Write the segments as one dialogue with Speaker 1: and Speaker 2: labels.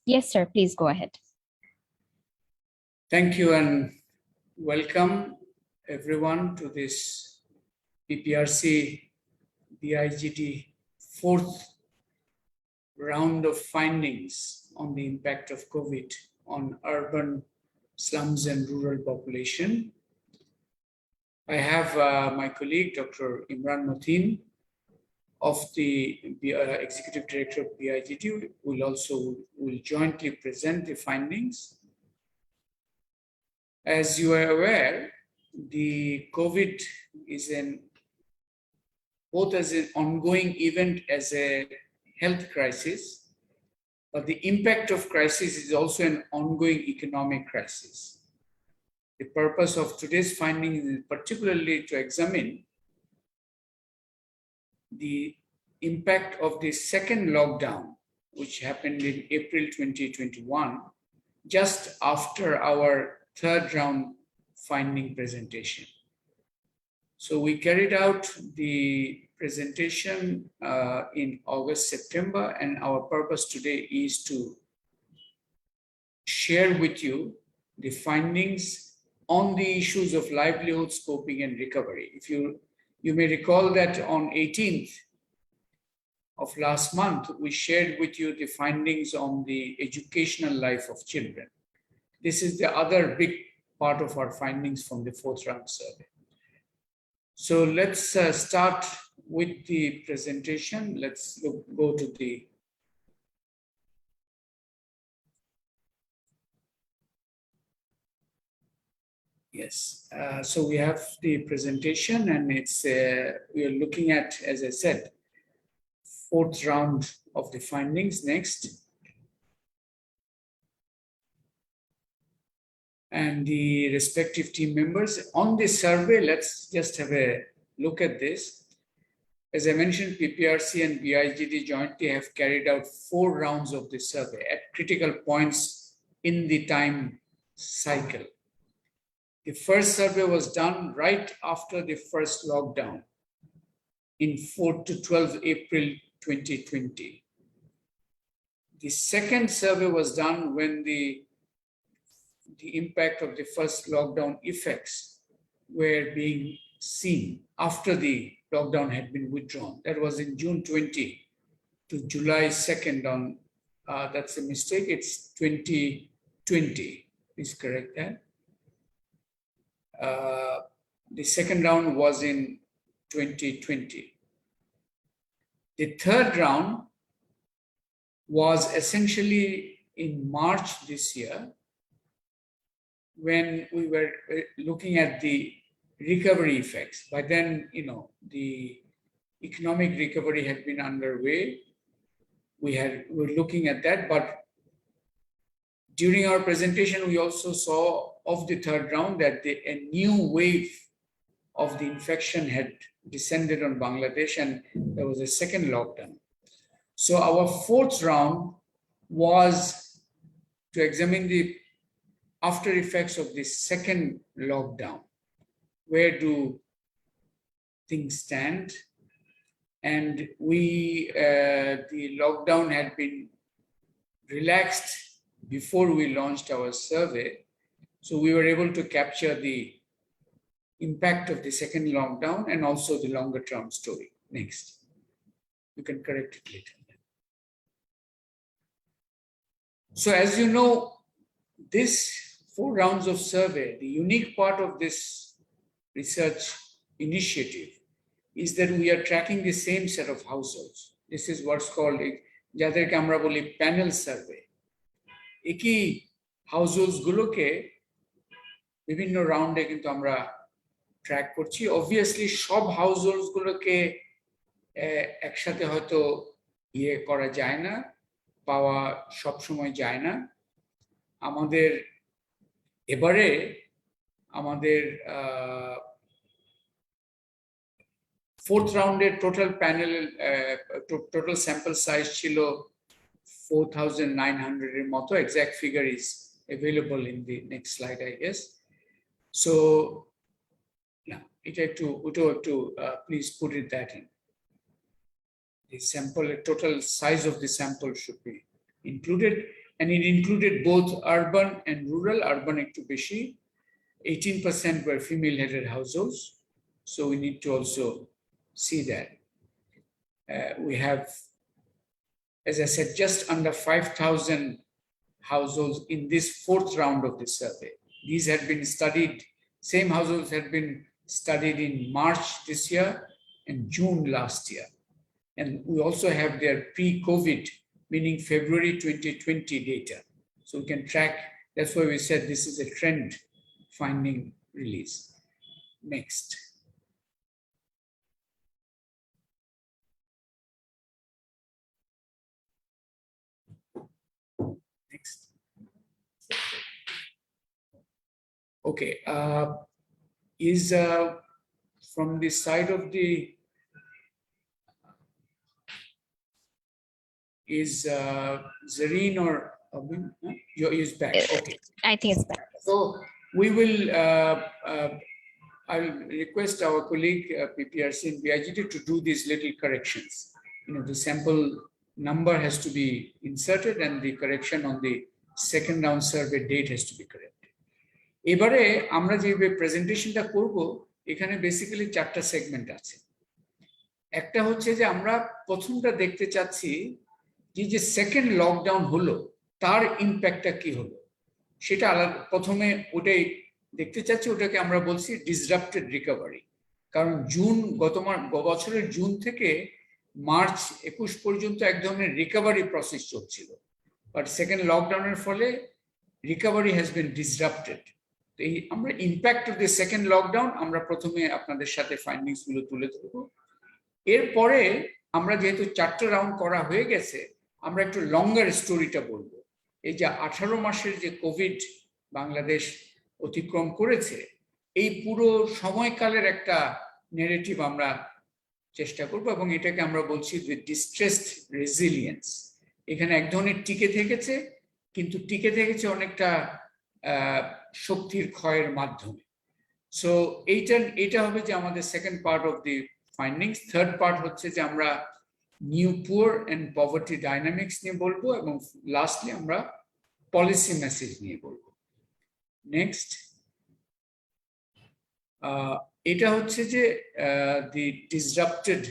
Speaker 1: Yes, sir. Please go ahead.
Speaker 2: Thank you and welcome everyone to this PPRC BIGT fourth round of findings on the impact of COVID on urban slums and rural population. I have my colleague, Dr. Imran Mateen, of the Executive Director of BIGT, will jointly present the findings. As you are aware, the COVID is both as an ongoing event as a health crisis, but the impact of crisis is also an ongoing economic crisis. The purpose of today's finding is particularly to examine the impact of the second lockdown, which happened in April 2021, just after our third round finding presentation. So we carried out the presentation in August, September, and our purpose today is to share with you the findings on the issues of livelihood, scoping, and recovery. If you may recall that on 18th of last month, we shared with you the findings on the educational life of children. This is the other big part of our findings from the fourth round survey. So let's start with the presentation. Let's go to the yes. So we have the presentation, and it's we are looking at, as I said, fourth round of the findings next. And the respective team members. On this survey, let's just have a look at this. As I mentioned, PPRC and BIGT jointly have carried out 4 rounds of this survey at critical points in the time cycle. The first survey was done right after the first lockdown in 4 to 12 April 2020. The second survey was done when the impact of the first lockdown effects were being seen after the lockdown had been withdrawn. That was in June 20 to July 2nd on, that's a mistake, it's 2020, please correct that. The second round was in 2020. The third round was essentially in March this year, when we were looking at the recovery effects. By then, the economic recovery had been underway. We were looking at that, but during our presentation, we also saw of the third round that a new wave of the infection had descended on Bangladesh, and there was a second lockdown. So our fourth round was to examine the after effects of the second lockdown. Where do things stand? And the lockdown had been relaxed before we launched our survey. So we were able to capture the impact of the second lockdown and also the longer term story. Next. You can correct it later. So as you know, this 4 rounds of survey, the unique part of this research initiative is that we are tracking the same set of households. This is what's called jaderke amra boli panel survey. Eki households guloke bibhinno round e kintu amra track korchi. Obviously sob households guloke ekshate hoyto kora jay na, পাওয়া সব সময় যায় না। আমাদের এবারে আমাদের fourth রাউন্ডের total panel total sample size ছিল 4,900 এর মতো। Exact figure is available in the next slide, I guess. So yeah, এটা একটু please put it that in. The sample, total size of the sample should be included. and it included both urban and rural. Urban একটু বেশি, 18% were female-headed households. So we need to also see that. We have, as I said, just under 5,000 households in this fourth round of the survey. These had been studied, same households had been studied in March this year and June last year. And we also have their pre-COVID, meaning February 2020 data. So we can track, that's why we said this is a trend finding release. Next. Next. Okay, is from the side of the, is Zareen or Abin? Is back, okay.
Speaker 1: I think it's back.
Speaker 2: So we will, I'll request our colleague PPRC and BIGT to do these little corrections. You know, the sample number has to be inserted and the correction on the second round survey date has to be corrected. এবারে আমরা যে প্রেজেন্টেশনটা করব, এখানে basically 4টা segment আছে। একটা হচ্ছে যে আমরা প্রথমটা দেখতে চাচ্ছি যে সেকেন্ড লকডাউন হলো তার ইম্প্যাক্টটা কি হলো, সেটা আলাদা। প্রথমে ওটাই দেখতে চাচ্ছি, ওটাকে আমরা বলছি ডিসরাপ্টেড রিকভারি। কারণ গত বছরের জুন থেকে মার্চ 21 পর্যন্ত এক ধরনের রিকভারি প্রসেস চলছিল, বাট সেকেন্ড লকডাউনের ফলে রিকভারি হ্যাজ বিন ডিসরাপ্টেড। এই আমরা impact of the second lockdown আমরা প্রথমে আপনাদের সাথে ফাইন্ডিংস গুলো তুলে ধরবো। এরপরে আমরা যেহেতু 4টা রাউন্ড করা হয়ে গেছে, আমরা একটু লঙ্গার স্টোরিটা বলবো। এই যে 18 মাসের যে কোভিড বাংলাদেশ অতিক্রম করেছে, এই পুরো সময়কালের একটা নেরেটিভ আমরা চেষ্টা করব, এবং এটাকে আমরা বলছি যে ডিস্ট্রেসড রেজিলিয়েন্স। এখানে এক ধরনের টিকে থেকেছে, কিন্তু টিকে থেকেছে অনেকটা শক্তির ক্ষয়ের মাধ্যমে। সো এইটা হবে যে আমাদের second part of the findings. Third part হচ্ছে যে আমরা new poor and poverty dynamics নিয়ে বলবো, এবং লাস্টলি আমরা পলিসি মেসেজ নিয়ে বলবো। নেক্সট, এটা হচ্ছে যে the disrupted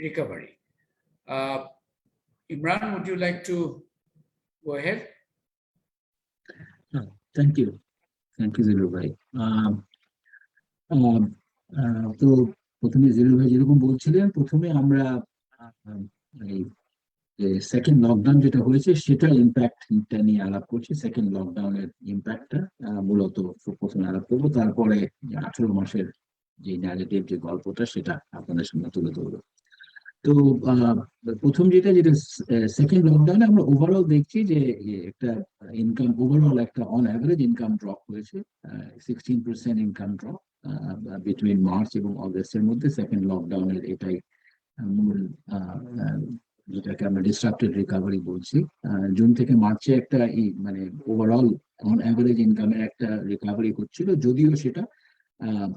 Speaker 2: recovery. Imran, would you like to go ahead?
Speaker 3: Thank you, Zillu ভাই। তো প্রথমে জিলু ভাই যেরকম বলছিলেন, প্রথমে আমরা সেকেন্ড লকডাউন যেটা হয়েছে সেটা ইম্প্যাক্টটা নিয়ে আলাপ করছি। সেকেন্ড লকডাউনের ইম্প্যাক্টটা মূলত প্রথমে আলাপ করবো, তারপরে 18 মাসের যে ন্যারেটিভ যে গল্পটা সেটা আপনাদের সামনে তুলে ধরবো। তো প্রথম যেটা সেকেন্ড লকডাউনে আমরা ওভারঅল দেখছি যে একটা ইনকাম, ওভারঅল একটা অন অ্যাভারেজ ইনকাম ড্রপ হয়েছে, 16% ইনকাম ড্রপ বিটুইন মার্চ এবং অগস্টের মধ্যে। সেকেন্ড লকডাউনের এটাই মূল, যেটাকে আমরা ডিসরাপ্টেড রিকভারি বলছি। জুন থেকে মার্চে একটা মানে ওভারঅল অন অ্যাভারেজ ইনকামের একটা রিকভারি হচ্ছিল, যদিও সেটা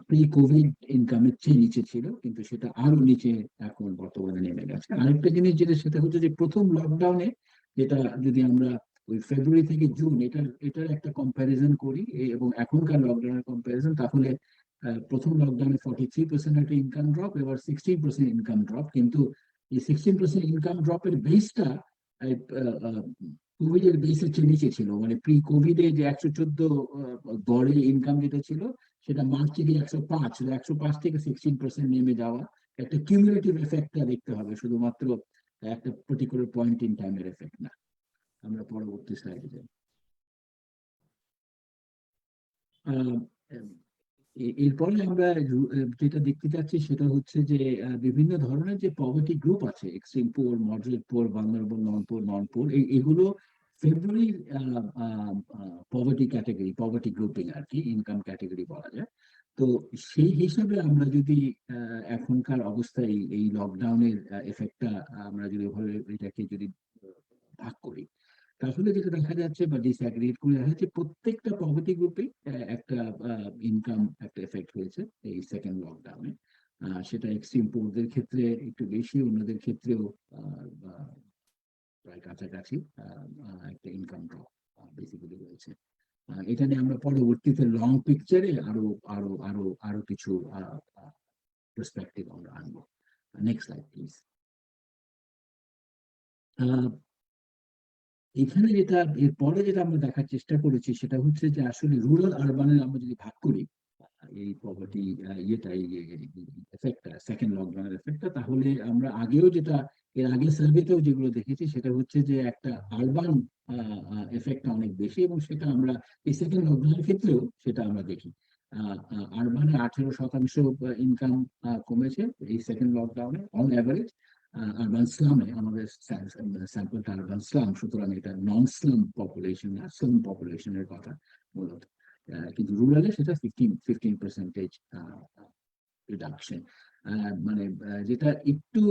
Speaker 3: প্রি কোভিড ইনকামের চেয়ে নিচে ছিল, কিন্তু সেটা আরো নিচে এখন বর্তমানে নেমে গেছে। আরেকটা জিনিস যেটা, সেটা হচ্ছে যে প্রথম লকডাউনে, যেটা যদি আমরা ওই ফেব্রুয়ারি থেকে জুন এটার একটা কম্প্যারিজন করি এবং এখনকার লকডাউনের কম্প্যারিজন, তাহলে প্রথম লকডাউনে 43% একটা ইনকাম ড্রপ, এবার 16% ইনকাম ড্রপ। কিন্তু এই 16% ইনকাম ড্রপের বেসটা কোভিড এর বেসের চেয়ে নিচে ছিল। মানে প্রি কোভিডে যে 114 গড়ে ইনকাম যেটা ছিল, সেটা মার্চে গিয়ে 105, 105 থেকে 16% নেমে যাওয়া একটা কিউমুলেটিভ এফেক্টটা দেখতে হবে, শুধুমাত্র একটা পার্টিকুলার পয়েন্ট ইন টাইমের এফেক্ট না। আমরা পরবর্তী স্লাইডে যাই। এরপরে আমরা যেটা দেখতে চাচ্ছি সেটা হচ্ছে যে বিভিন্ন ধরনের যে পভার্টি গ্রুপ আছে, extreme poor, moderate poor, vulnerable, non poor, এগুলো February poverty category, poverty grouping আর কি, ইনকাম ক্যাটাগরি বলা যায়। তো সেই হিসাবে আমরা যদি এখনকার অবস্থায় এই লকডাউনের এফেক্টটা আমরা যদি এটাকে যদি ভাগ করি, তাহলে যেটা দেখা যাচ্ছে বা ডিসঅ্যাগ্রিগেট করে দেখা যাচ্ছে, প্রত্যেকটা পভার্টি গ্রুপে একটা ইনকাম একটা এফেক্ট হয়েছে এই সেকেন্ড লকডাউনে। সেটা এক্সট্রিম পুয়ারদের ক্ষেত্রে একটু বেশি, অন্যদের ক্ষেত্রেও প্রায় কাছাকাছি একটা ইনকাম ড্রপ বেসিক্যালি রয়েছে। এটা নিয়ে আমরা পরবর্তীতে লং পিকচারে আরো আরো আরো আরো কিছু পার্সপেক্টিভ আমরা আনবো। Next slide please. এখানে যেটা এরপরে যেটা আমরা দেখার চেষ্টা করেছি সেটা হচ্ছে যে আসলে রুরাল আরবানের আমরা যদি ভাগ করি এই পভার্টি ইয়েটা এফেক্টটা সেকেন্ড লকডাউনের এফেক্টটা, তাহলে আমরা আগেও যেটা এর আগে সার্ভেতেও যেগুলো দেখেছি সেটা হচ্ছে যে একটা আরবান এফেক্টটা অনেক বেশি, এবং সেটা আমরা এই সেকেন্ড লকডাউনের ক্ষেত্রেও সেটা আমরা দেখি। আরবানে 18% ইনকাম কমেছে এই সেকেন্ড লকডাউনে অন অ্যাভারেজ। আরবান স্লামে আমাদের স্যাম্পলটা আরবান স্লাম, সুতরাং এটা নন স্লাম পপুলেশন আর স্লাম পপুলেশনের কথা মূলত। কিন্তু রুরালে সেটা 15% রিডাকশন। মানে যেটা একটু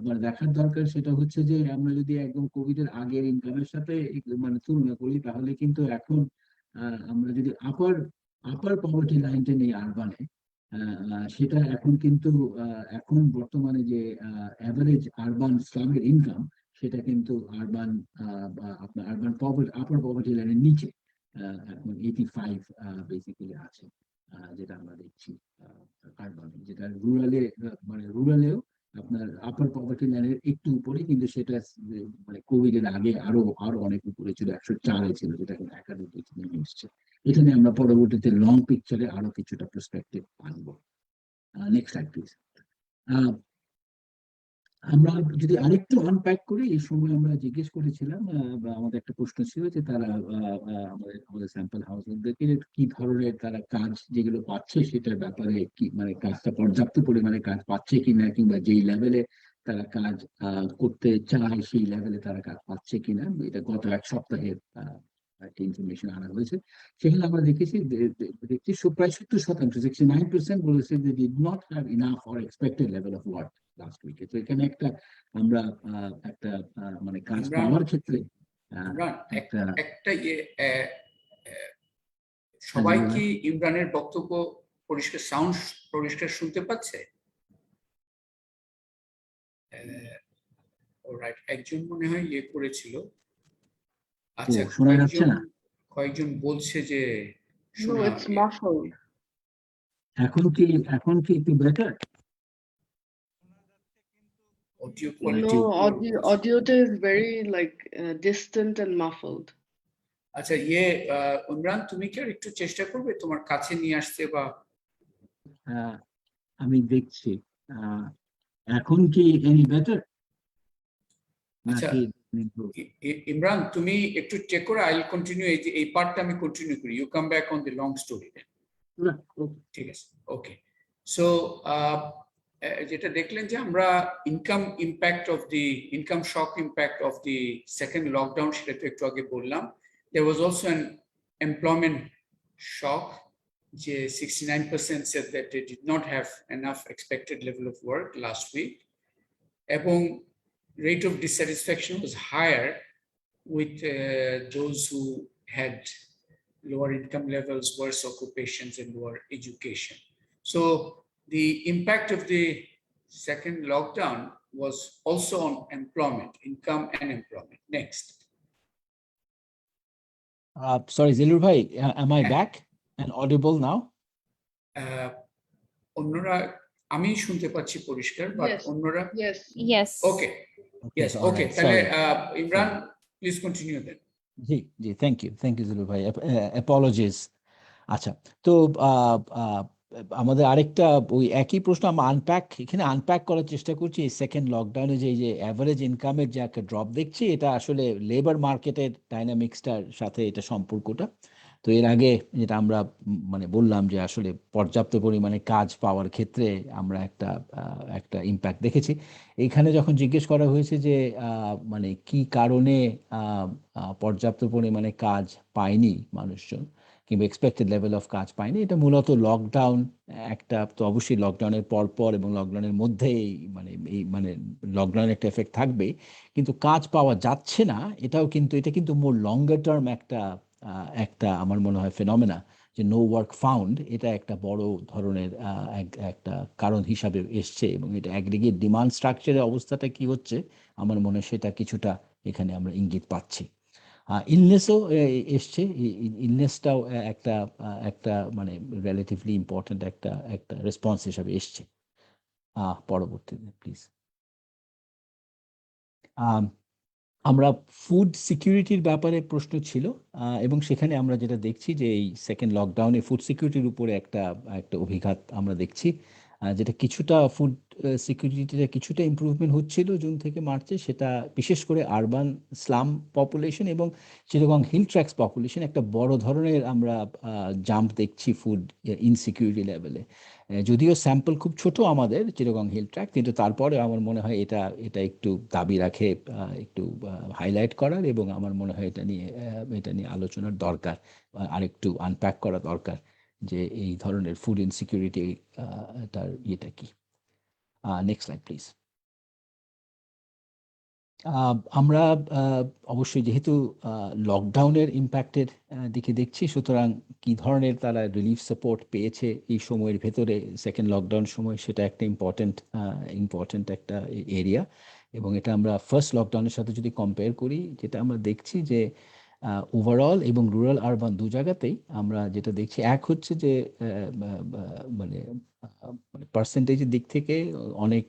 Speaker 3: মানে দেখার দরকার সেটা হচ্ছে যে আমরা যদি একদম কোভিড এর আগের ইনকামের সাথে মানে তুলনা করি, তাহলে কিন্তু এখন আমরা যদি আপার আপার পভার্টি লাইনটা নেই আরবানে, সেটা এখন কিন্তু এখন বর্তমানে যে অ্যাভারেজ আরবান স্লামের ইনকাম সেটা কিন্তু আরবান আপনার আরবান পভার্টি আপার পভার্টি লাইনের নিচে এখন 85 বেসিক্যালি আছে, যেটা আমরা দেখছি আরবান। যেটা রুরালে মানে রুরালেও আপনার আপার পভার্টি লাইনের একটু উপরে, কিন্তু সেটা মানে কোভিড এর আগে আরো আরো অনেক উপরে ছিল, 104-এ ছিল, যেটা এখন 91 নেমে এসছে। এখানে আমরা পরবর্তীতে লং পিকচারে আরো কিছুটা পার্সপেক্টিভ আনবো। Next slide please. আমরা যদি আরেকটু আনপ্যাক করি, এই সময় আমরা জিজ্ঞেস করেছিলাম বা আমাদের একটা প্রশ্ন ছিল যে তারা আমাদের স্যাম্পল হাউসদেরকে কি ধরনের তারা কাজ যেগুলো পাচ্ছে সেটার ব্যাপারে কি মানে কাজটা পর্যাপ্ত পরিমাণে কাজ পাচ্ছে কিনা, কিংবা যেই লেভেলে তারা কাজ করতে চায় সেই লেভেলে তারা কাজ পাচ্ছে কিনা। এটা গত এক সপ্তাহের একটা ইনফরমেশন আনা হয়েছে। সেখানে আমরা দেখেছি দেখছি প্রায় 70%, 69% বলেছে যে did not have enough or expected level of work last উইকে। তো এখানে একটা আমরা একটা মানে কাজ পাওয়ার ক্ষেত্রে একটা
Speaker 2: একটা সবাই কি ইমরানের বক্তব্য পরিষ্কার সাউন্ড পরিষ্কার শুনতে পাচ্ছে? অলরাইট, একজন মনে হয় ইয়ে করেছিল। আচ্ছা,
Speaker 3: শোনা যাচ্ছে না?
Speaker 2: কয়েকজন বলছে যে
Speaker 1: No, it's muffled.
Speaker 3: এখন কি একটু better?
Speaker 2: audio quality
Speaker 1: No, audio is very like distant and muffled.
Speaker 2: আচ্ছা, ইমরান তুমি কি আর একটু চেষ্টা করবে তোমার কাছে নিয়ে আসতে? বা
Speaker 3: আমি দেখছি এখন কি এনি বেটার নাকি?
Speaker 2: ইমরান তুমি একটু চেক করো, আই উইল কন্টিনিউ। এই পার্টটা আমি কন্টিনিউ করি, you come back on the long story দেন। ঠিক আছে, ওকে। সো যেটা দেখলেন যে আমরা income shock impact of the second lockdown, সেটা তো একটু আগে বললাম। There was also an employment shock. 69% said that they did not have enough expected level of work last week. এবং rate of dissatisfaction was higher with those who had lower income levels, worse occupations, and lower education. So the impact of the second lockdown was also on employment, income and employment. Next.
Speaker 4: Sorry, Zilur bhai, am I back and audible now?
Speaker 2: অন্যরা আমি শুনতে পাচ্ছি পরিষ্কার, but
Speaker 1: Yes.
Speaker 2: অন্যরা
Speaker 1: Yes.
Speaker 2: Okay yes okay. তাহলে Imran please continue দেন।
Speaker 4: জি thank you Zillur ভাই, অ্যাপোলজিস। আচ্ছা, তো আমাদের আরেকটা ওই একই প্রশ্ন আমরা আনপ্যাক করার চেষ্টা করছি। এই সেকেন্ড লকডাউনে যে অ্যাভারেজ ইনকামের যে একটা ড্রপ দেখছি, এটা আসলে লেবার মার্কেটের ডাইনামিক্সটার সাথে এটা সম্পর্কটা। তো এর আগে যেটা আমরা মানে বললাম যে আসলে পর্যাপ্ত পরিমাণে কাজ পাওয়ার ক্ষেত্রে আমরা একটা ইম্প্যাক্ট দেখেছি। এইখানে যখন জিজ্ঞেস করা হয়েছে যে মানে কি কারণে পর্যাপ্ত পরিমাণে কাজ পায়নি মানুষজন, কিংবা এক্সপেক্টেড লেভেল অফ কাজ পায়নি, এটা মূলত লকডাউন একটা, তো অবশ্যই লকডাউনের পর এবং লকডাউনের মধ্যেই মানে লকডাউনের একটা এফেক্ট থাকবে, কিন্তু কাজ পাওয়া যাচ্ছে না এটা কিন্তু মোর লঙ্গার টার্ম একটা আমার মনে হয় ফেনোমেনা, যে নো ওয়ার্ক ফাউন্ড, এটা একটা বড় ধরনের একটা কারণ হিসাবে এসছে। এবং এটা অ্যাগ্রিগেট ডিমান্ড স্ট্রাকচারের অবস্থাটা কি হচ্ছে আমার মনে হয় সেটা কিছুটা এখানে আমরা ইঙ্গিত পাচ্ছি। ইলনেসও এসছে, ইলনেসটাও একটা একটা মানে রিলেটিভলি ইম্পর্টেন্ট একটা একটা রেসপন্স হিসাবে এসছে পরবর্তীতে প্লিজ। আমরা ফুড সিকিউরিটির ব্যাপারে প্রশ্ন ছিল, এবং সেখানে আমরা যেটা দেখছি যে এই সেকেন্ড লকডাউনে ফুড সিকিউরিটির উপরে একটা একটা অভিঘাত আমরা দেখছি, যেটা কিছুটা ফুড সিকিউরিটিতে কিছুটা ইমপ্রুভমেন্ট হচ্ছিল জুন থেকে মার্চে, সেটা বিশেষ করে আরবান স্লাম পপুলেশন এবং চিটাগং হিল ট্র্যাক্স পপুলেশন একটা বড় ধরনের আমরা জাম্প দেখছি ফুড ইনসিকিউরিটি লেভেলে। যদিও স্যাম্পল খুব ছোট আমাদের চিটাগং হিল ট্র্যাক, কিন্তু তারপরে আমার মনে হয় এটা এটা একটু দাবি রাখে একটু হাইলাইট করার, এবং আমার মনে হয় এটা নিয়ে আলোচনার দরকার, আরেকটু আনপ্যাক করা দরকার যে এই ধরনের ফুড ইনসিকিউরিটি তার ইয়েটা কি। Next slide please. আমরা অবশ্যই যেহেতু লকডাউনের ইম্প্যাক্টের দিকে দেখছি, সুতরাং কি ধরনের তারা রিলিফ সাপোর্ট পেয়েছে এই সময়ের ভেতরে সেকেন্ড লকডাউন সময়, সেটা একটা ইম্পর্টেন্ট একটা এরিয়া। এবং এটা আমরা ফার্স্ট লকডাউনের সাথে যদি কম্পেয়ার করি, যেটা আমরা দেখছি যে ওভারঅল এবং রুরাল আরবান দু জায়গাতেই আমরা যেটা দেখছি, এক হচ্ছে যে মানে পার্সেন্টেজের দিক থেকে অনেক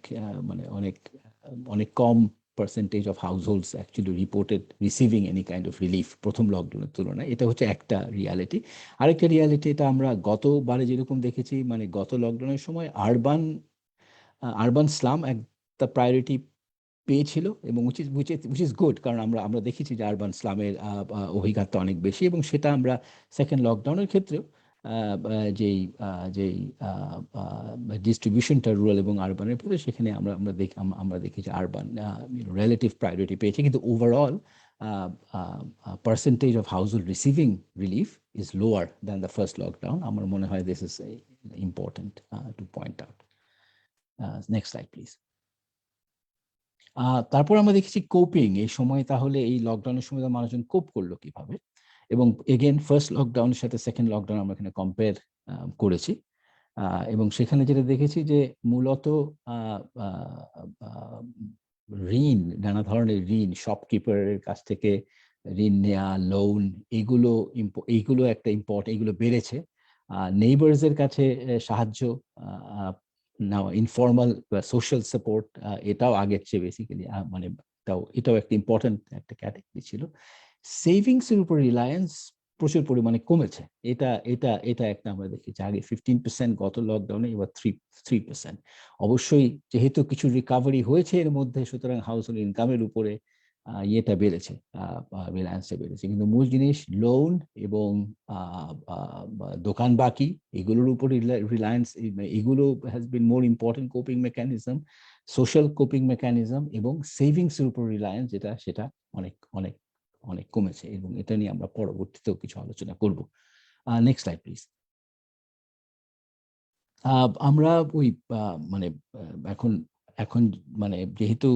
Speaker 4: অনেক কম percentage of households actually reported receiving any kind of relief প্রথম লকডাউনের তুলনায়। এটা হচ্ছে একটা রিয়ালিটি। আরেকটা রিয়ালিটি, এটা আমরা গতবারে যেরকম দেখেছি, মানে গত লকডাউনের সময় আরবান স্লাম একটা প্রায়োরিটি পেয়েছিল, এবং উইচ ইজ গুড, কারণ আমরা দেখেছি যে আরবান স্লামের অভিঘাতটা অনেক বেশি, এবং সেটা আমরা সেকেন্ড লকডাউনের ক্ষেত্রেও যেই ডিস্ট্রিবিউশনটা রুরাল এবং আরবানের ভিতরে, সেখানে আমরা দেখি যে আরবান রিলেটিভ প্রায়োরিটি পেয়েছে, কিন্তু overall percentage of household receiving relief is lower than the first lockdown. আমার মনে হয় this is important to point out. Next slide please. তারপর আমরা দেখেছি কোপিং এই সময়, তাহলে এই লকডাউনের সময় মানুষজন কোপ করলো কিভাবে, এবং এগেন ফার্স্ট লকডাউনের সাথে সেকেন্ড লকডাউন আমরা এখানে কম্পেয়ার করেছি, এবং সেখানে যেটা দেখেছি যে মূলত ঋণ, নানা ধরনের ঋণ, শপকিপারের কাছ থেকে ঋণ নেওয়া, লোন, এইগুলো একটা এইগুলো বেড়েছে। নেইবার্সের কাছে সাহায্য নেওয়া, ইনফর্মাল বা সোশ্যাল সাপোর্ট, এটাও আগের চেয়ে বেসিক্যালি মানে এটাও একটা ইম্পর্টেন্ট একটা ক্যাটাগরি ছিল। সেভিংস এর উপর রিলায়েন্স প্রচুর পরিমাণে কমেছে, এটা একটা আমরা দেখেছি। আগে 15% গত লকডাউনে, এবার 3%। অবশ্যই যেহেতু কিছু রিকাভারি হয়েছে এর মধ্যে, সুতরাং হাউস হোল্ড ইনকামের উপরে ইয়েটা বেড়েছে, রিলায়েন্সটা বেড়েছে, কিন্তু মূল জিনিস লোন এবং দোকান বাকি, এগুলোর উপর রিলায়েন্স, এগুলো has been more important coping mechanism, social coping mechanism, এবং সেভিংস এর উপর রিলায়েন্স সেটা অনেক অনেক অনেক কমেছে, এবং এটা নিয়ে আমরা পরবর্তীতেও কিছু আলোচনা করব। Next slide please. আমরা ওই মানে এখন এখন মানে যেহেতু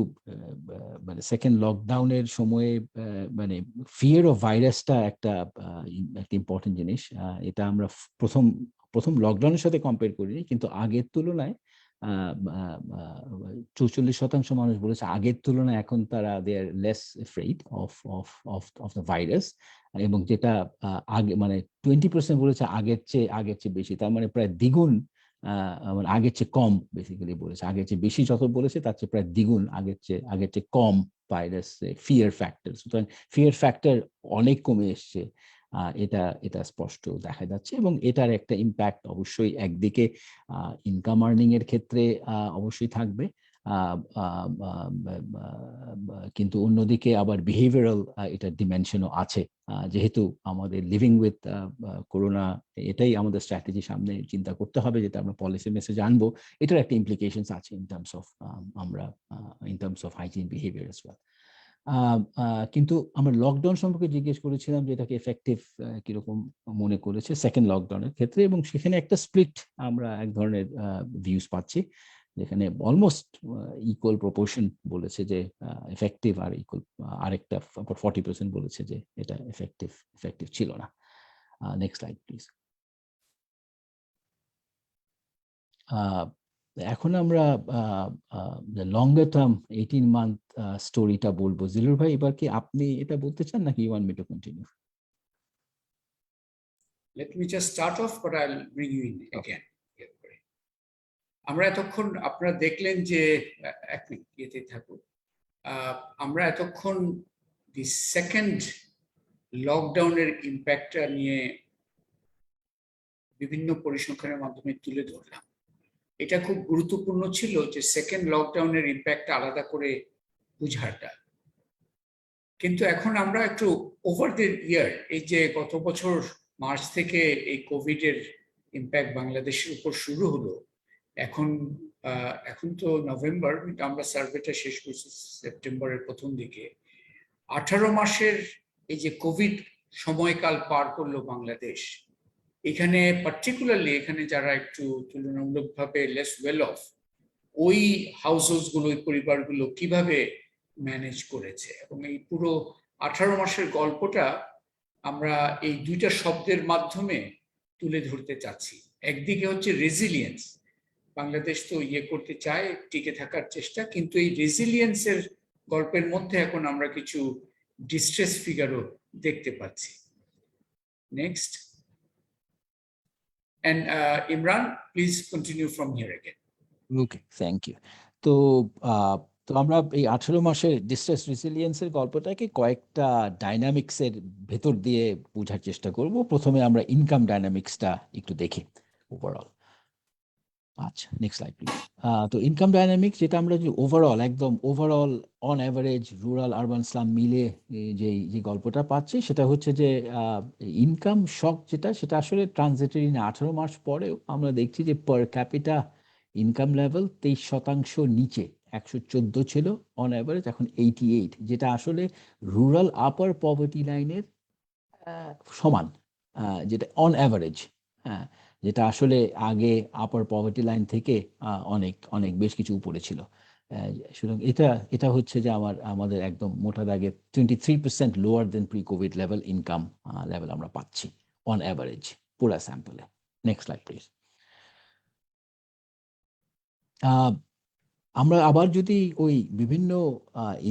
Speaker 4: মানে সেকেন্ড লকডাউনের সময়ে মানে ফিয়ার অফ ভাইরাসটা একটা ইম্পর্টেন্ট জিনিস। এটা আমরা প্রথম লকডাউনের সাথে কম্পেয়ার করিনি, কিন্তু আগের তুলনায় 44% মানুষ বলেছে আগের তুলনায় এখন তারা দে আর লেস এফ্রেইড অফ দ্য ভাইরাস, এবং যেটা আগে মানে 20% বলেছে আগের চেয়ে বেশি, তার মানে প্রায় দ্বিগুণ, মানে আগের চেয়ে কম বেসিক্যালি বলেছে, আগের চেয়ে বেশি যত বলেছে তার চেয়ে প্রায় দ্বিগুণ আগের চেয়ে কম ভাইরাস ফিয়ার ফ্যাক্টর। সুতরাং ফিয়ার ফ্যাক্টর অনেক কমে এসছে, এটা স্পষ্ট দেখা যাচ্ছে, এবং এটার একটা ইম্প্যাক্ট অবশ্যই একদিকে ইনকাম আর্নিং এর ক্ষেত্রে অবশ্যই থাকবে, কিন্তু অন্যদিকে আবার বিহেভিয়ারাল এটার ডিমেনশনও আছে, যেহেতু আমাদের লিভিং উইথ করোনা, এটাই আমাদের স্ট্র্যাটেজি সামনে চিন্তা করতে হবে, যেটা আমরা পলিসি মেসেজ আনবো, এটার একটা ইমপ্লিকেশনস আছে in terms of hygiene behaviour as well. কিন্তু আমরা লকডাউন সম্পর্কে জিজ্ঞেস করেছিলাম যে এটাকে এফেক্টিভ কিরকম মনে করেছে সেকেন্ড লকডাউনের ক্ষেত্রে, এবং সেখানে একটা স্প্লিট আমরা এক ধরনের ভিউজ পাচ্ছি, যেখানে অলমোস্ট ইকুয়াল প্রপোর্শন বলেছে যে এফেক্টিভ, আর ইকুয়াল আরেকটা 40% বলেছে যে এটা এফেক্টিভ ছিল না। Next slide please. এখন আমরা লঙ্গার টার্ম 18 মান্থ স্টোরিটা বলবো। জিলুর ভাই, এবার কি আপনি এটা বলতে চান নাকি you want me to continue?
Speaker 2: Let me just start off, but I'll bring you in again. আমরা এতক্ষণ আপনারা দেখলেন যে এক মিনিট ইয়েতে থাকুন, আমরা এতক্ষণ দি সেকেন্ড লকডাউনের ইম্প্যাক্টটা নিয়ে বিভিন্ন পরিসংখ্যানের মাধ্যমে তুলে ধরলাম। এটা খুব গুরুত্বপূর্ণ ছিল যে সেকেন্ড লকডাউনের ইম্প্যাক্টটা আলাদা করে বুঝাটা। কিন্তু এখন আমরা একটু ওভার দ্য ইয়ার, এই যে গত বছর মার্চ থেকে এই কোভিড এর ইম্প্যাক্ট বাংলাদেশের উপর শুরু হলো, এখন তো নভেম্বর, কিন্তু আমরা সার্ভেটা শেষ করছি সেপ্টেম্বরের প্রথম দিকে। 18 মাসের এই যে কোভিড সময়কাল পার করলো বাংলাদেশ, এখানে পার্টিকুলারলি এখানে যারা একটু তুলনামূলকভাবে লেস ওয়েল অফ, ওই হাউসহোল্ড গুলো, ওই পরিবারগুলো কিভাবে ম্যানেজ করেছে, এবং এই পুরো 18 মাসের গল্পটা আমরা এই দুইটা শব্দের মাধ্যমে তুলে ধরতে চাচ্ছি। একদিকে হচ্ছে রেজিলিয়েন্স, বাংলাদেশ তো করতে চায়, টিকে থাকার চেষ্টা, কিন্তু এই রেজিলিয়েন্সের গল্পের মধ্যে এখন আমরা কিছু ডিস্ট্রেস ফিগারও দেখতে পাচ্ছি। Next, and Imran, please continue from here again.
Speaker 4: Okay, thank you. তো তো আমরা এই 18 মাসের ডিস্ট্রেস রেসিলিয়েন্সের গল্পটাকে কয়েকটা ডাইনামিক্সের ভেতর দিয়ে বোঝার চেষ্টা করব। প্রথমে আমরা ইনকাম ডাইনামিক্সটা একটু দেখি ওভারঅল। আচ্ছা, নেক্সট স্লাইড প্লিজ। তো ইনকাম ডাইনামিক্স, যেটা আমরা যে ওভারঅল একদম overall on average rural urban slam মিলে যে গল্পটা পাচ্ছি, সেটা হচ্ছে যে ইনকাম শক সেটা আসলে ট্রানজিটরি না। 18 মাস পরেও আমরা দেখছি যে পার ক্যাপিটা ইনকাম লেভেল 23% নিচে, 114 ছিল অন অ্যাভারেজ, এখন 88, যেটা আসলে রুরাল আপার পভার্টি লাইনের সমান, যেটা অন অ্যাভারেজ। হ্যাঁ, যেটা আসলে আগে আপার পভার্টি লাইন থেকে অনেক অনেক বেশ কিছু উপরে ছিল। সুতরাং এটা হচ্ছে যে আমাদের একদম মোটা দাগে 23% lower then pre covid level income level আমরা পাচ্ছি অন অ্যাভারেজ পুরা স্যাম্পলে। Next slide please. আমরা আবার যদি ওই বিভিন্ন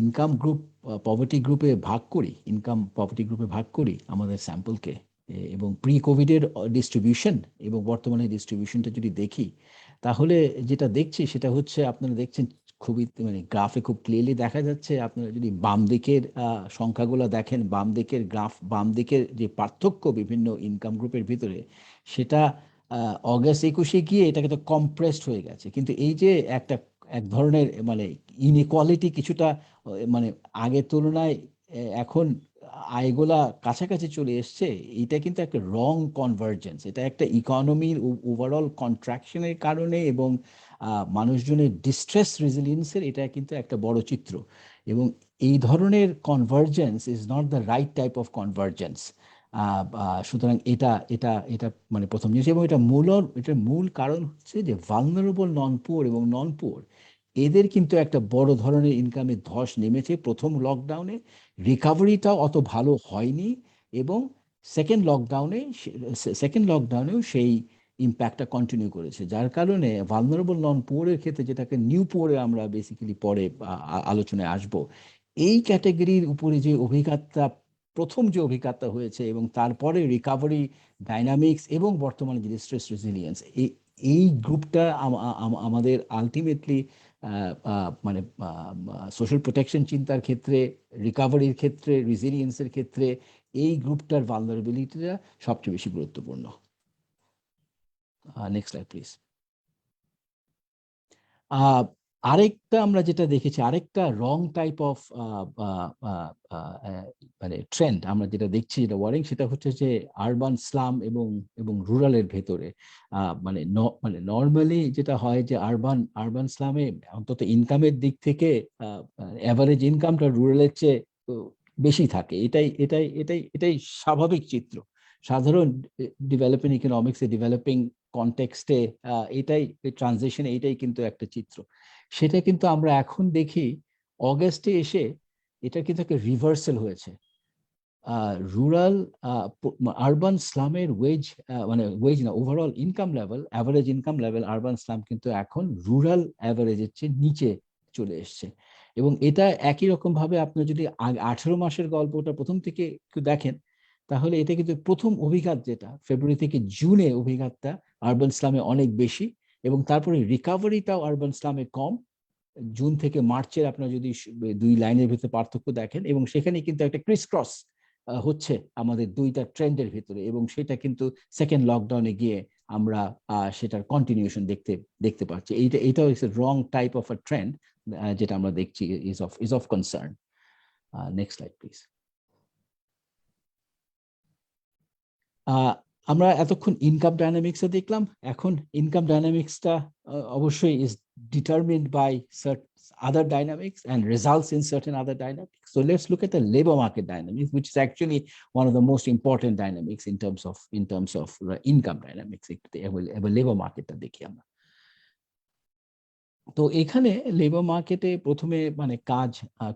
Speaker 4: ইনকাম গ্রুপ পভার্টি গ্রুপে ভাগ করি আমাদের স্যাম্পলকে, এবং প্রি কোভিডের ডিস্ট্রিবিউশন এবং বর্তমানে ডিস্ট্রিবিউশনটা যদি দেখি, তাহলে যেটা দেখছি সেটা হচ্ছে, আপনারা দেখছেন খুবই মানে গ্রাফে খুব ক্লিয়ারলি দেখা যাচ্ছে। আপনারা যদি বাম দিকের সংখ্যাগুলো দেখেন, বাম দিকের যে পার্থক্য বিভিন্ন ইনকাম গ্রুপের ভিতরে, সেটা অগাস্ট 21-এ গিয়ে এটা কিন্তু কম্প্রেসড হয়ে গেছে। কিন্তু এই যে এক ধরনের মানে ইনইকুয়ালিটি কিছুটা মানে আগের তুলনায় এখন আয়গুলা কাছাকাছি চলে এসছে, এটা কিন্তু একটা রং কনভার্জেন্স। এটা একটা ইকোনমির ওভারঅল কন্ট্রাকশনের কারণে এবং মানুষজনের ডিস্ট্রেস রেজিলিয়েন্সের এটা কিন্তু একটা বড় চিত্র। এবং এই ধরনের convergence is not the right type of convergence. সুতরাং এটা এটা এটা মানে প্রথম জিনিস, এবং এটার মূল কারণ হচ্ছে যে ভালনারেবল নন পুয়ার এবং নন পুয়ার, এদের কিন্তু একটা বড় ধরনের ইনকামের ধস নেমেছে প্রথম লকডাউনে। রিকাভারিটাও অত ভালো হয়নি, এবং সেকেন্ড লকডাউনেও সেই ইম্প্যাক্টটা কন্টিনিউ করেছে, যার কারণে ভালনারেবল নন পুয়ারের ক্ষেত্রে, যেটাকে নিউ পুয়ারে আমরা বেসিক্যালি পরে আলোচনায় আসব, এই ক্যাটাগরির উপরে যে প্রথম যে অভিজ্ঞতা হয়েছে, এবং তারপরে রিকাভারি ডাইনামিক্স এবং বর্তমানে যে স্ট্রেস রেজিলিয়েন্স, এই গ্রুপটা আমাদের আলটিমেটলি মানে সোশ্যাল প্রোটেকশন চিন্তার ক্ষেত্রে, রিকাভারির ক্ষেত্রে, রেজিলিয়েন্সের ক্ষেত্রে এই গ্রুপটার ভালনারেবিলিটিটা সবচেয়ে বেশি গুরুত্বপূর্ণ। Next slide please. আরেকটা আমরা যেটা দেখেছি, আরেকটা রং টাইপ অফ মানে ট্রেন্ড আমরা যেটা দেখছি, যেটা ওয়ারিং, সেটা হচ্ছে যে আরবান স্লাম এবং রুরালের ভেতরে মানে নর্মালি যেটা হয় যে আরবান স্লামে অন্তত ইনকামের দিক থেকে অ্যাভারেজ ইনকামটা রুরালের চেয়ে বেশি থাকে। এটাই স্বাভাবিক চিত্র। সাধারণ ডেভেলপিং ইকোনমিক্সে, ডেভেলপিং কনটেক্সটে এটাই ট্রানজিশন, এইটাই কিন্তু একটা চিত্র। সেটা কিন্তু আমরা এখন দেখি অগাস্টে এসে এটা কিন্তু একটা রিভার্সাল হয়েছে। রুরাল আরবান স্লামের ওয়েজ মানে ওয়েজ না overall income level, average income level urban slam কিন্তু এখন রুরাল অ্যাভারেজের চেয়ে নিচে চলে এসছে। এবং এটা একই রকম ভাবে আপনার যদি 18 মাসের গল্পটা প্রথম থেকে একটু দেখেন, তাহলে এটা কিন্তু প্রথম অভিঘাত যেটা ফেব্রুয়ারি থেকে জুনে অভিঘাতটা আরবান স্লামে অনেক বেশি, এবং তারপরে রিকাভারিটাও আরবান স্লামে কম। জুন থেকে মার্চের আপনার যদি দুই লাইনের ভিতরে পার্থক্য দেখেন, এবং সেখানে কিন্তু একটা ক্রিস ক্রস হচ্ছে আমাদের দুইটা ট্রেন্ডের ভিতরে, এবং সেটা কিন্তু সেকেন্ড লকডাউনে গিয়ে আমরা সেটার কন্টিনিউশন দেখতে পাচ্ছি। এইটাও is a wrong type of uh trend যেটা আমরা দেখছি is of concern. Next slide please. আমরা এতক্ষণ ইনকাম ডাইনামিক্সে দেখলাম, এখন ইনকাম ডাইনামিক্সটা অবশ্যই is determined by other dynamics and results in certain other dynamics. So let's look at the labor market dynamics, which is actually one of the most important dynamics in terms of income dynamics. এবার labor marketটা দেখি আমরা। তো এখানে labour মার্কেটে প্রথমে মানে কাজ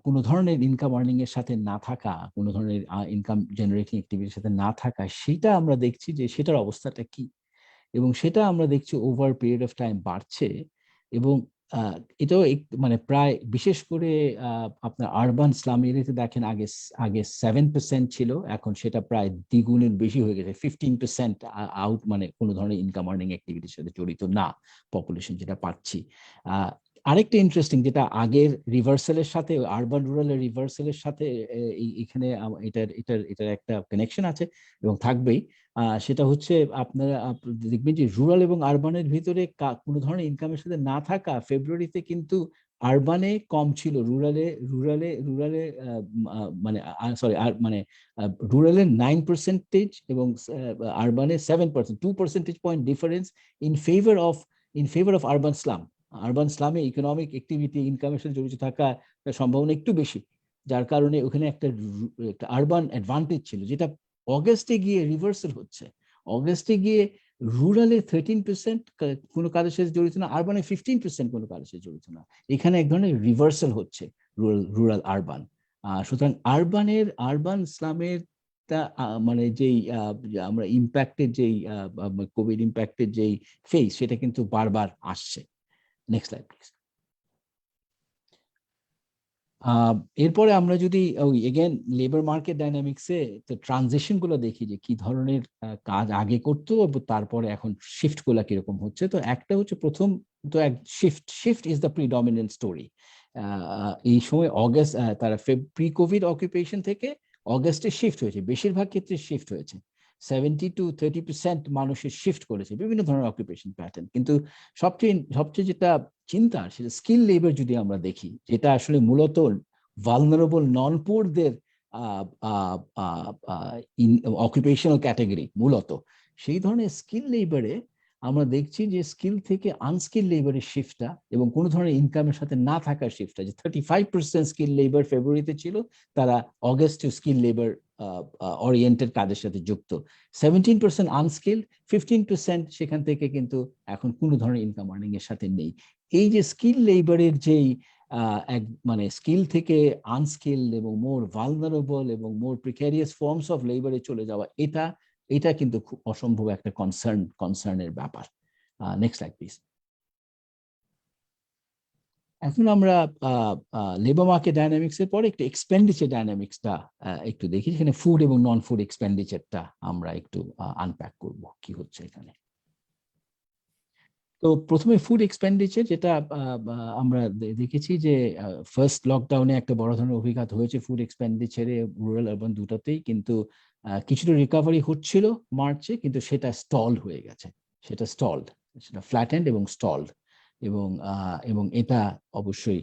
Speaker 4: কোনো ধরনের ইনকাম আর্নিং এর সাথে না থাকা, কোনো ধরনের ইনকাম জেনারেটিং অ্যাক্টিভিটির সাথে না থাকা, সেটা আমরা দেখছি যে সেটার অবস্থাটা কি, এবং সেটা আমরা দেখছি ওভার পিরিয়ড অফ টাইম বাড়ছে। এবং এটাও মানে প্রায় বিশেষ করে আপনার আরবান স্লাম এরিয়াতে দেখেন আগে 7% ছিল, এখন সেটা প্রায় দ্বিগুণের বেশি হয়ে গেছে, 15% আউট, মানে কোনো ধরনের ইনকাম আর্নিং অ্যাক্টিভিটির সাথে জড়িত না পপুলেশন, যেটা পাচ্ছি। আরেকটা ইন্টারেস্টিং, যেটা আগের রিভার্সালের সাথে আরবান রুরালের রিভার্সালের সাথে এখানে এটার একটা কানেকশন আছে এবং থাকবেই, সেটা হচ্ছে আপনারা দেখবেন যে রুরাল এবং আরবানের ভিতরে কোনো ধরনের ইনকামের সাথে না থাকা ফেব্রুয়ারিতে কিন্তু আরবানে কম ছিল, রুরালে মানে সরি মানে রুরালে 9% এবং আরবানে 7%, 2% point difference in favour of urban slum. Urban স্লামে ইকোনমিক অ্যাক্টিভিটি ইনকামের সাথে জড়িত থাকা সম্ভাবনা একটু বেশি, যার কারণে ওখানে একটা আরবান অ্যাডভান্টেজ ছিল, যেটা অগস্টে গিয়ে রিভার্সাল হচ্ছে। অগস্টে গিয়ে রুরালে 13% কোনো কাজের সাথে জড়িত না, আরবানে 15% কোনো কাজের সাথে জড়িত না। এখানে এক ধরনের রিভার্সাল হচ্ছে রুরাল আরবান। সুতরাং আরবান ইসলামের মানে যেই আমরা ইম্প্যাক্টের যেই কোভিড ইম্প্যাক্টের যেই ফেজ, সেটা কিন্তু বারবার আসছে। Next slide please. এরপরে আমরা যদি এগেন লেবার মার্কেট ডাইনামিক্সে ট্রানজিশন গুলো দেখি যে কি ধরনের কাজ আগে করতো এবং তারপরে এখন শিফট গুলা কিরকম হচ্ছে। তো একটা হচ্ছে প্রথম তো এক shift is the predominant story. এই সময় অগস্ট তারা প্রি কোভিড অকুপেশন থেকে অগস্টে শিফট হয়েছে, বেশিরভাগ ক্ষেত্রে শিফট হয়েছে, 70 to 30% মানুষের শিফট করেছে বিভিন্ন ধরনের অকুপেশন প্যাটার্ন। কিন্তু সবচেয়ে যেটা চিন্তার, সেটা স্কিল লেবার যদি আমরা দেখি, যেটা আসলে মূলত ভালনারেবল নন পোরদের অকুপেশনাল ক্যাটাগরি মূলত, সেই ধরনের স্কিল লেবারে আমরা দেখছি যে স্কিল থেকে আনস্কিল লেবারের শিফটটা এবং কোনো ধরনের ইনকামের সাথে না থাকার শিফটটা, যে 35% স্কিল লেবার ফেব্রুয়ারিতে ছিল, তারা অগস্টে স্কিল লেবার ওরিয়েন্টেড কাজের সাথে যুক্ত, 17% আনস্কিল, 15% সেখান থেকে কিন্তু এখন কোনো ধরনের ইনকাম আর্নিং এর সাথে নেই। এই যে স্কিল লেবারের যেই এক মানে স্কিল থেকে আনস্কিল এবং মোর ভালনারেবল এবং মোর প্রিক্যারিয়াস ফর্মস অফ লেবারে চলে যাওয়া, এটা কিন্তু খুব অসম্ভব একটা কনসার্নের ব্যাপার। Next slide please. এখন আমরা লেবার মার্কেট ডাইনামিক্স এর পরে একটু এক্সপেন্ডিচার ডাইনামিক্সটা একটু দেখি, যেখানে ফুড এবং নন ফুড এক্সপেন্ডিচারটা আমরা একটু আনপ্যাক করব কি হচ্ছে এখানে। তো প্রথমে ফুড এক্সপেন্ডিচার, যেটা আমরা দেখেছি যে ফার্স্ট লকডাউনে একটা বড় ধরনের অভিঘাত হয়েছে ফুড এক্সপেন্ডিচারে, রুরাল আরবান দুটাতেই, কিন্তু কিছুটা রিকভারি হচ্ছিল মার্চে, কিন্তু সেটা স্টলড হয়ে গেছে, সেটা ফ্ল্যাটেন্ড এবং স্টলড, এবং এটা অবশ্যই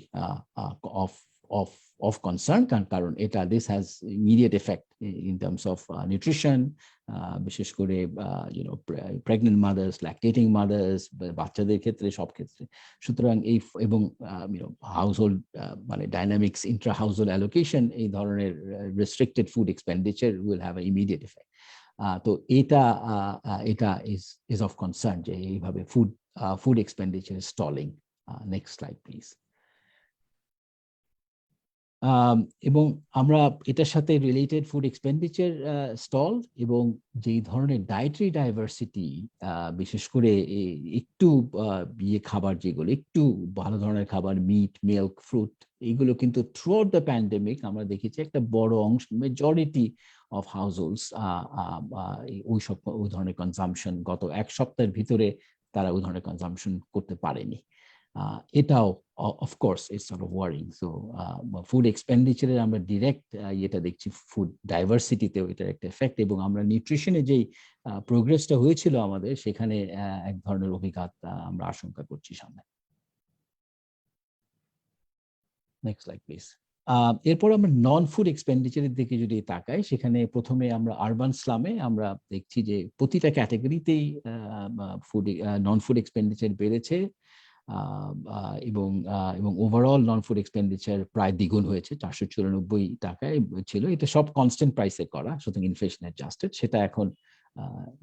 Speaker 4: অফ কনসার্ন, কারণ এটা this has immediate effect in terms of nutrition, বিশেষ করে প্রেগনেন্ট মাদার্স, ল্যাকটেটিং মাদার্স, বাচ্চাদের ক্ষেত্রে, সব ক্ষেত্রে। সুতরাং এই এবং হাউসহোল্ড মানে ডাইনামিক্স, ইন্ট্রা হাউসহোল্ড অ্যালোকেশন, এই ধরনের restricted food expenditure will have a immediate effect. তো এটা ইজ অফ কনসার্ন যে এইভাবে food expenditure stalling. Next slide, please. এবং আমরা এটার সাথে রিলেটেড ফুড এক্সপেন্ডিচার স্টল এবং যেই ধরনের ডায়েটারি ডাইভার্সিটি, বিশেষ করে একটু ইয়ে খাবার, যেগুলো একটু ভালো ধরনের খাবার, মিট, মিল্ক, ফ্রুট, এইগুলো কিন্তু থ্রু আউট দ্য প্যান্ডেমিক আমরা দেখেছি একটা বড় অংশ, মেজরিটি অফ হাউস হোল্ডস ওই ধরনের কনজাম্পশন গত এক সপ্তাহের ভিতরে তারা ওই ধরনের কনজাম্পশন করতে পারেনি। এটাও of course it's sort of worrying. So food এক্সপেন্ডিচারের আমরা ডিরেক্ট এটা দেখছি ফুড ডাইভার্সিটিতেও এটার একটা এফেক্ট, এবং আমরা নিউট্রিশনে যেই প্রোগ্রেসটা হয়েছিল আমাদের, সেখানে এক ধরনের অভিঘাত আমরা আশঙ্কা করছি সামনে। Next slide please. এরপর আমরা নন ফুড এক্সপেন্ডিচারের দিকে যদি তাকাই, সেখানে প্রথমে আমরা আরবান স্লামে আমরা দেখছি যে প্রতিটা ক্যাটাগরিতেই ফুড নন ফুড এক্সপেন্ডিচার বেড়েছে, এবং ওভারঅল নন ফুড এক্সপেন্ডিচার প্রায় দ্বিগুণ হয়েছে, 494 টাকায় ছিল। এটা সব কনস্ট্যান্ট প্রাইসে করা, সুতরাং ইনফ্লেশন অ্যাডজাস্টেড, সেটা এখন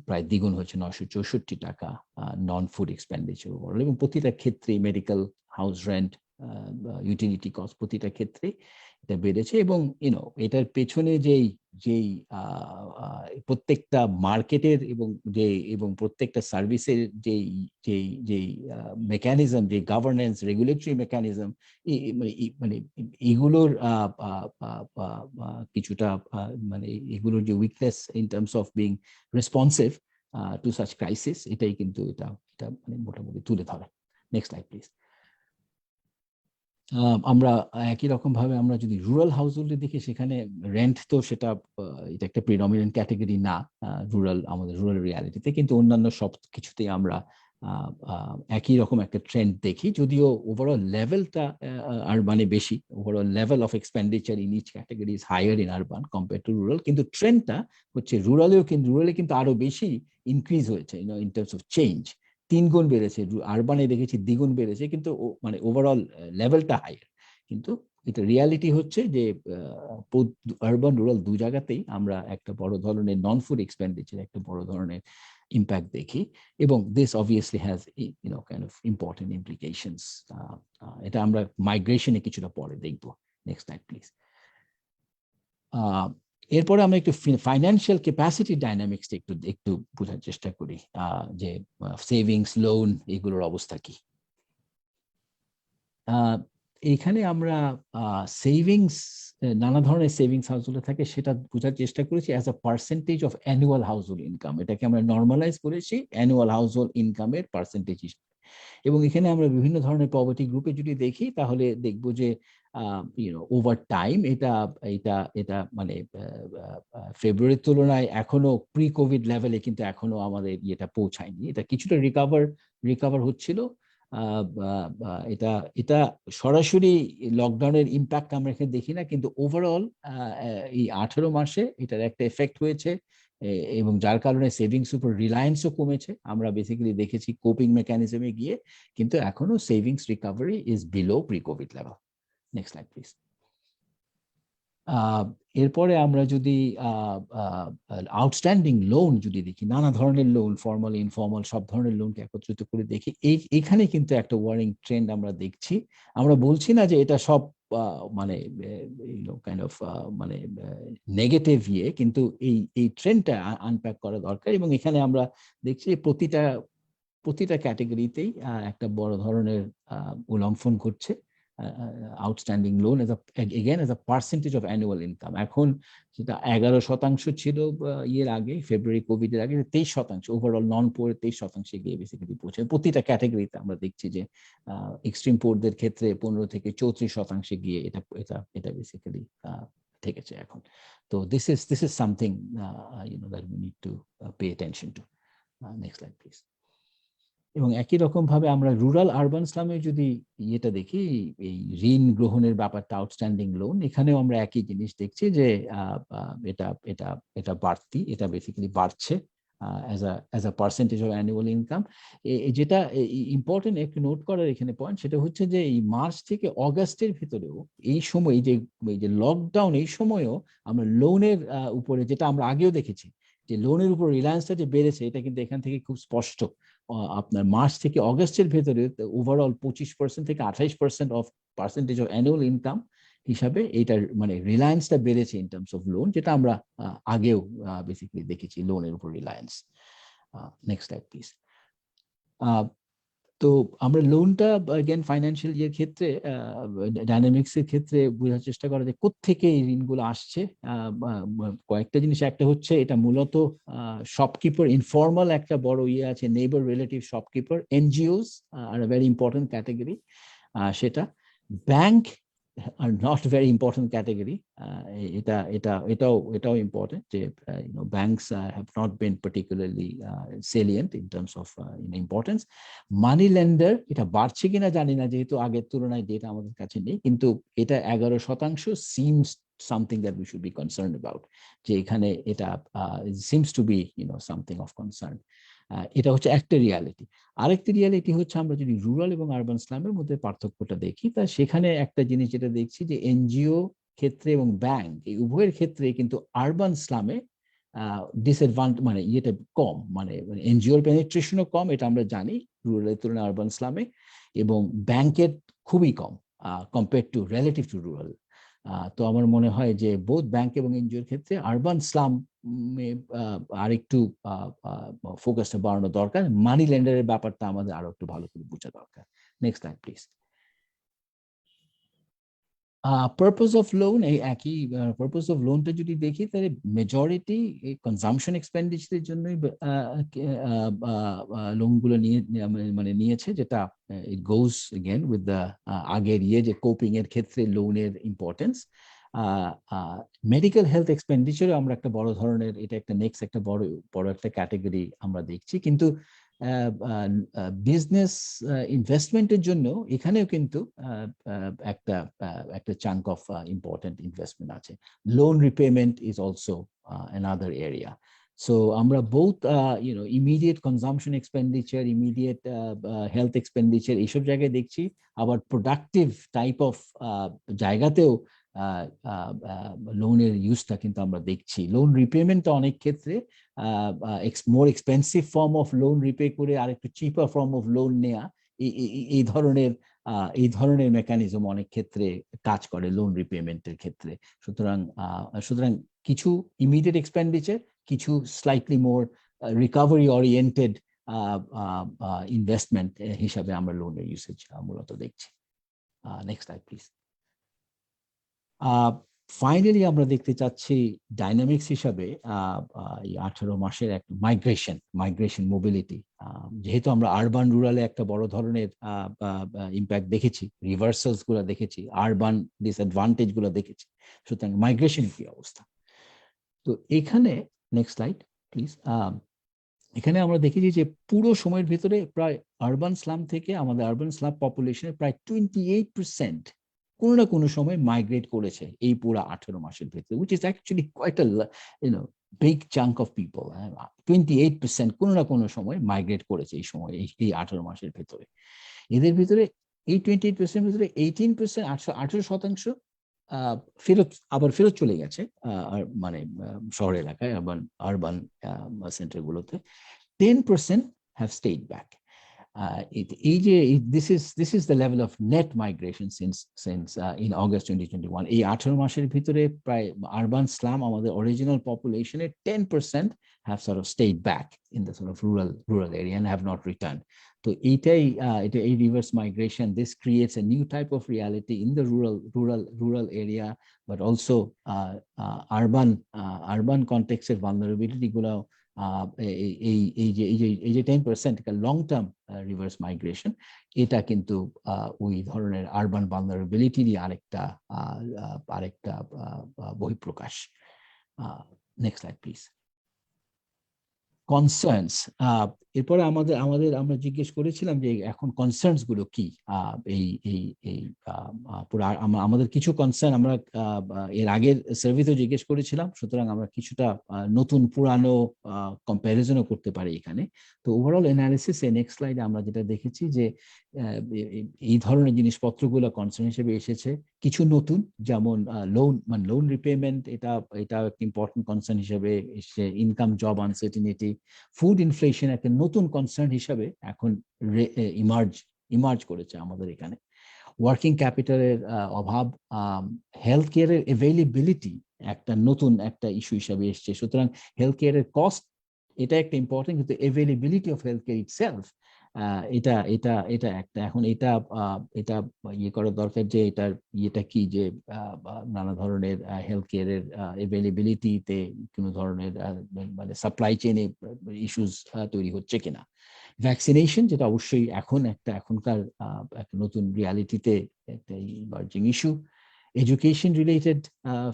Speaker 4: প্রায় দ্বিগুণ হয়েছে 964 টাকা নন ফুড এক্সপেন্ডিচার ওভারঅল। এবং প্রতিটা ক্ষেত্রে medical, house rent, utility cost, প্রতিটা ক্ষেত্রে এটা বেড়েছে। এবং এটার পেছনে যেই প্রত্যেকটা মার্কেটের এবং প্রত্যেকটা সার্ভিসের যেই মেকানিজম, যে গভর্নেন্স, রেগুলেটরি মেকানিজম, মানে এগুলোর কিছুটা মানে এগুলোর যে weakness in terms of being responsive two such crisis, এটাই কিন্তু এটা মানে মোটামুটি তুলে ধরে। Next slide please. আমরা একই রকম ভাবে আমরা যদি রুরাল হাউসহোল্ডে দেখি, সেখানে রেন্ট তো সেটা এটা একটা প্রিডমিনেন্ট ক্যাটাগরি না আমাদের রুরাল রিয়ালিটিতে, কিন্তু অন্যান্য সব কিছুতেই আমরা একই রকম একটা ট্রেন্ড দেখি, যদিও ওভারঅল লেভেলটা আরবানে বেশি, overall level of expenditure in each category is higher in urban compare to rural, কিন্তু ট্রেন্ডটা হচ্ছে রুরালে কিন্তু আরো বেশি ইনক্রিজ হয়েছে ইন টার্মস অফ চেঞ্জ, 3 গুণ বেড়েছে। আরবানে দেখেছি দ্বিগুণ বেড়েছে, কিন্তু মানে ওভারঅল লেভেলটা হায়ার। কিন্তু এটা রিয়ালিটি হচ্ছে যে আরবান রুরাল দু জায়গাতেই আমরা একটা বড় ধরনের নন ফুড এক্সপেন্ডিচার একটা বড় ধরনের ইম্প্যাক্ট দেখি, এবং this obviously has kind of important implications. এটা আমরা মাইগ্রেশনে কিছুটা পরে দেখবো। Next slide please. এরপরে আমরা একটু ফাইন্যান্সিয়াল ক্যাপাসিটি ডাইনামিক্সটা একটু বোঝার চেষ্টা করি, যে সেভিংস, লোন, এগুলোর অবস্থা কি। এখানে আমরা সেভিংস, নানা ধরনের সেভিংস হাউসহোল্ডে থাকে, সেটা বোঝার চেষ্টা করেছি as a percentage of annual household income. এটাকে আমরা নর্মালাইজ করেছি অ্যানুয়াল হাউসহোল্ড ইনকামের পার্সেন্টেজ হিসেবে। এবং এখানে আমরা বিভিন্ন ধরনের পভার্টি গ্রুপে যদি দেখি, তাহলে দেখবো যে ওভার টাইম এটা মানে ফেব্রুয়ারির তুলনায় এখনো প্রি কোভিড লেভেলে কিন্তু এখনো আমাদের এটা পৌঁছায়নি। এটা কিছুটা রিকভার হচ্ছিল। এটা সরাসরি লকডাউনের ইম্প্যাক্ট আমরা এখানে দেখি না, কিন্তু ওভারঅল এই 18 মাসে এটার একটা এফেক্ট হয়েছে, এবং যার কারণে সেভিংস উপর রিলায়েন্সও কমেছে। আমরা বেসিক্যালি দেখেছি কোপিং মেকানিজমে গিয়ে, কিন্তু এখনো savings recovery is below pre covid level. Next slide please. এরপরে আমরা যদি আউটস্ট্যান্ডিং লোন যদি দেখি, নানা ধরনের লোন, ফর্মাল, ইনফর্মাল, সব ধরনের লোনকে একত্রিত করে দেখি, এইখানে কিন্তু একটা ওয়ারিং ট্রেন্ড আমরা দেখছি। আমরা বলছি না যে এটা সব মানে কাইন্ড অফ মানে নেগেটিভ কিন্তু এই ট্রেন্ডটা আনপ্যাক করা দরকার। এবং এখানে আমরা দেখছি প্রতিটা ক্যাটাগরিতেই একটা বড় ধরনের উল্লঙ্ঘন ঘটছে। Outstanding loan as a percentage of annual income, এখন সেটা 11% ছিল ইয়ের আগে, ফেব্রুয়ারি কোভিড এর আগে 23%, ওভারঅল নন পোর 23% গিয়ে বেসিক্যালি পৌঁছে। প্রতিটা ক্যাটাগরিতে আমরা দেখছি যে এক্সট্রিম পোরদের ক্ষেত্রে 15 থেকে 34% গিয়ে এটা বেসিক্যালি থেকেছে এখন। তো this is something that we need to pay attention to. Next slide please. এবং একই রকম ভাবে আমরা রুরাল আরবান স্লামে যদি এটা দেখি, এই ঋণ গ্রহণের ব্যাপারটা, আউটস্ট্যান্ডিং লোন, এখানেও আমরা একই জিনিস দেখছি যে এটা বাড়তি, এটা বেসিক্যালি বাড়ছে as a percentage of annual income. যেটা ইম্পর্টেন্ট একটু নোট করার এখানে পয়েন্ট, সেটা হচ্ছে যে এই মার্চ থেকে অগাস্টের ভিতরেও এই সময় যে লকডাউন, এই সময়ও আমরা লোনের উপরে, যেটা আমরা আগেও দেখেছি যে লোনের উপর রিলায়েন্সটা যে বেড়েছে, এটা কিন্তু এখান থেকে খুব স্পষ্ট। আপনার মার্চ থেকে অগাস্টের ভেতরে ওভারঅল 25% থেকে 28% of percentage of annual income হিসাবে এটার মানে রিলায়েন্সটা বেড়েছে ইন টার্মস অফ লোন, যেটা আমরা আগেও বেসিক্যালি দেখেছি লোনের উপর রিলায়েন্স। Next slide please. তো আমরা লোনটা অ্যাগেন ফাইন্যান্সিয়াল ইয়ের ক্ষেত্রে ডাইনামিক্স এর ক্ষেত্রে বোঝার চেষ্টা করা যে কোত্থেকে এই ঋণগুলো আসছে। কয়েকটা জিনিস, একটা হচ্ছে এটা মূলত শপকিপার, ইনফর্মাল একটা বড় ইয়ে আছে, neighbour relative shopkeeper, NGOs are very important category. সেটা bank are not very important category. এটাও important যে banks have not been particularly salient in terms of importance. Money lender এটা বাড়ছে কিনা জানি না, যেহেতু আগের তুলনায় ডেটা আমাদের কাছে নেই, কিন্তু এটা 11% seems something that we should be concerned about, যে এখানে এটা seems to be something of concern. এটা হচ্ছে একটা রিয়ালিটি। আরেকটি রিয়ালিটি হচ্ছে আমরা যদি রুরাল এবং আরবান স্লামের মধ্যে পার্থক্যটা দেখি, তা সেখানে একটা জিনিস যেটা দেখছি যে এনজিও ক্ষেত্রে এবং ব্যাংক এই উভয়ের ক্ষেত্রে কিন্তু আরবান স্লামে ডিসঅ্যাডভান্টেজ মানে ইয়েটা কম, মানে এনজিওর পেনিট্রেশনও কম, এটা আমরা জানি রুরালের তুলনায় আরবান স্লামে, এবং ব্যাংকের খুবই কম compare to relative to rural. তো আমার মনে হয় যে বোথ ব্যাংক এবং এনজিওর ক্ষেত্রে আরবান স্লাম আরেকটু ফোকাসটা বাড়ানো দরকার। মানি লেন্ডারের ব্যাপারটা আমাদের আরো একটু ভালো করে বোঝা দরকার। Next slide please. Purpose of loan, এই একই পারপাস অফ লোনটা যদি দেখি তাহলে মেজরিটি এই কনজাম্পশন এক্সপেন্ডিচারের জন্যই লোনগুলো মানে নিয়েছে, যেটা ইট গোজ এগেন উইথ দ্য আগের ইয়ে যে কোপিং এর ক্ষেত্রে লোনের ইম্পর্টেন্স। মেডিকেল হেলথ এক্সপেন্ডিচারে আমরা একটা বড় ধরনের, এটা একটা নেক্সট একটা বড় একটা ক্যাটাগরি আমরা দেখছি, কিন্তু বিজনেস ইনভেস্টমেন্টের জন্য এখানেও কিন্তু একটা চাঙ্ক অফ ইম্পর্টেন্ট ইনভেস্টমেন্ট আছে। Loan repayment is also another area. So আমরা both immediate consumption expenditure, immediate health expenditure এইসব জায়গায় দেখছি, আবার প্রোডাক্টিভ টাইপ অফ জায়গাতেও লোনের ইউজটা কিন্তু আমরা দেখছি। লোন রিপেমেন্টটা অনেক ক্ষেত্রে more expensive form of loan repay করে আরেকটু চিপার ফর্ম অফ লোন নেওয়া, এই ধরনের মেকানিজম অনেক ক্ষেত্রে কাজ করে লোন রিপেমেন্টের ক্ষেত্রে। সুতরাং কিছু ইমিডিয়েট এক্সপেন্ডিচার, কিছু স্লাইটলি মোর রিকভারি ওরিয়েন্টেড ইনভেস্টমেন্ট হিসাবে আমরা লোনের ইউসেজ মূলত দেখছি। Next slide please. ফাইনালি আমরা দেখতে চাচ্ছি ডাইনামিক্স হিসাবে এই 18 মাসের এক মাইগ্রেশন মোবিলিটি। যেহেতু আমরা আরবান রুরালে একটা বড় ধরনের ইম্প্যাক্ট দেখেছি, রিভার্সালস গুলো দেখেছি, আরবান ডিসঅ্যাডভান্টেজ গুলো দেখেছি, সুতরাং মাইগ্রেশন কি অবস্থা। তো এখানে নেক্সট স্লাইড প্লিজ। এখানে আমরা দেখেছি যে পুরো সময়ের ভিতরে প্রায় আরবান স্লাম থেকে আমাদের আরবান স্লাম পপুলেশনের প্রায় 28% কোনো না কোনো সময় মাইগ্রেট করেছে এই পুরো 18 মাসের ভিতরে, which is actually quite a big chunk of people. 28% কোনো না কোনো সময় মাইগ্রেট করেছে এই সময়, এই 18 মাসের ভিতরে। এদের ভিতরে এই 28% ভিতরে 18%, 18% ফেরত চলে গেছে মানে শহর এলাকায়, আরবান সেন্টার গুলোতে। 10% have stayed back. This is the level of net migration since in August 2021. এই 18 মাসের ভিতরে প্রায় আরবান স্লাম আমাদের original পপুলেশনের 10% have sort of stayed back in the sort of rural area and have not returned. তো এটা এই reverse migration, this creates a new type of reality in the rural area, but also urban context এর vulnerability গুলো এই যে 10% long term reverse migration, এটা কিন্তু ওই ধরনের আরবান ভালনারেবিলিটিরই আরেকটা বহিঃপ্রকাশ। Next slide please. কনসার্নস, এরপরে আমরা জিজ্ঞেস করেছিলাম যে এখন কনসার্নস গুলো কি। পুরো আমাদের কিছু কনসার্ন আমরা এর আগের সার্ভিসেও জিজ্ঞেস করেছিলাম, সুতরাং আমরা কিছুটা নতুন পুরানো কম্প্যারিজনও করতে পারি এখানে। তো ওভারঅল অ্যানালিসিসে নেক্সট স্লাইডে আমরা যেটা দেখেছি যে এই ধরনের জিনিসপত্রগুলো কনসার্ন হিসেবে এসেছে। কিছু নতুন, যেমন লোন রিপেমেন্ট, এটা একটা ইম্পর্টেন্ট কনসার্ন হিসেবে এসে। Income job uncertainty, food inflation একটা নতুন কনসার্ন হিসাবে এখন ইমার্জ করেছে আমাদের এখানে। ওয়ার্কিং ক্যাপিটালের অভাব, হেলথ কেয়ারের অ্যাভেইলেবিলিটি একটা নতুন একটা ইস্যু হিসাবে এসছে। সুতরাং হেলথ কেয়ারের কস্ট এটা একটা ইম্পর্টেন্ট, কিন্তু availability of health care itself এটা এটা এটা একটা এখন এটা ইয়ে করা দরকার যে এটার ইয়েটা কি, যে নানা ধরনের হেলথ কেয়ারের অ্যাভেইলেবিলিটিতে কোনো ধরনের মানে সাপ্লাই চেইনে ইস্যুস তৈরি হচ্ছে কিনা। ভ্যাকসিনেশন, যেটা অবশ্যই এখনকার একটা নতুন রিয়ালিটিতে একটা emerging issue. Education related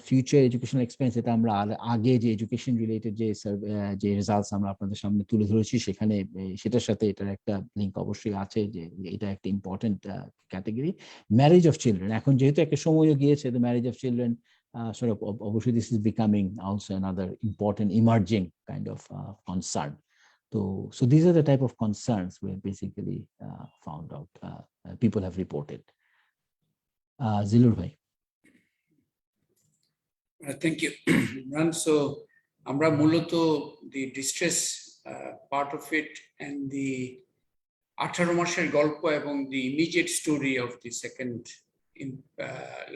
Speaker 4: future educational expense, এটা আমরা আগে যে এডুকেশন রিলেটেড যে রেজাল্টস আমরা আপনাদের সামনে তুলে ধরেছি সেখানে সেটার সাথে এটার একটা লিঙ্ক অবশ্যই আছে, যে এটা একটা important category. Marriage of children, এখন যেহেতু একটা সময়ও গিয়েছে, the marriage of children sort of obviously this is becoming also another important emerging kind of concern. So these are the type of concerns we have basically found out, people have reported. Zilur bhai.
Speaker 2: Thank you, Imran. So আমরা মূলত the distress part of it and the 18 মাসের গল্প এবং the immediate story of the second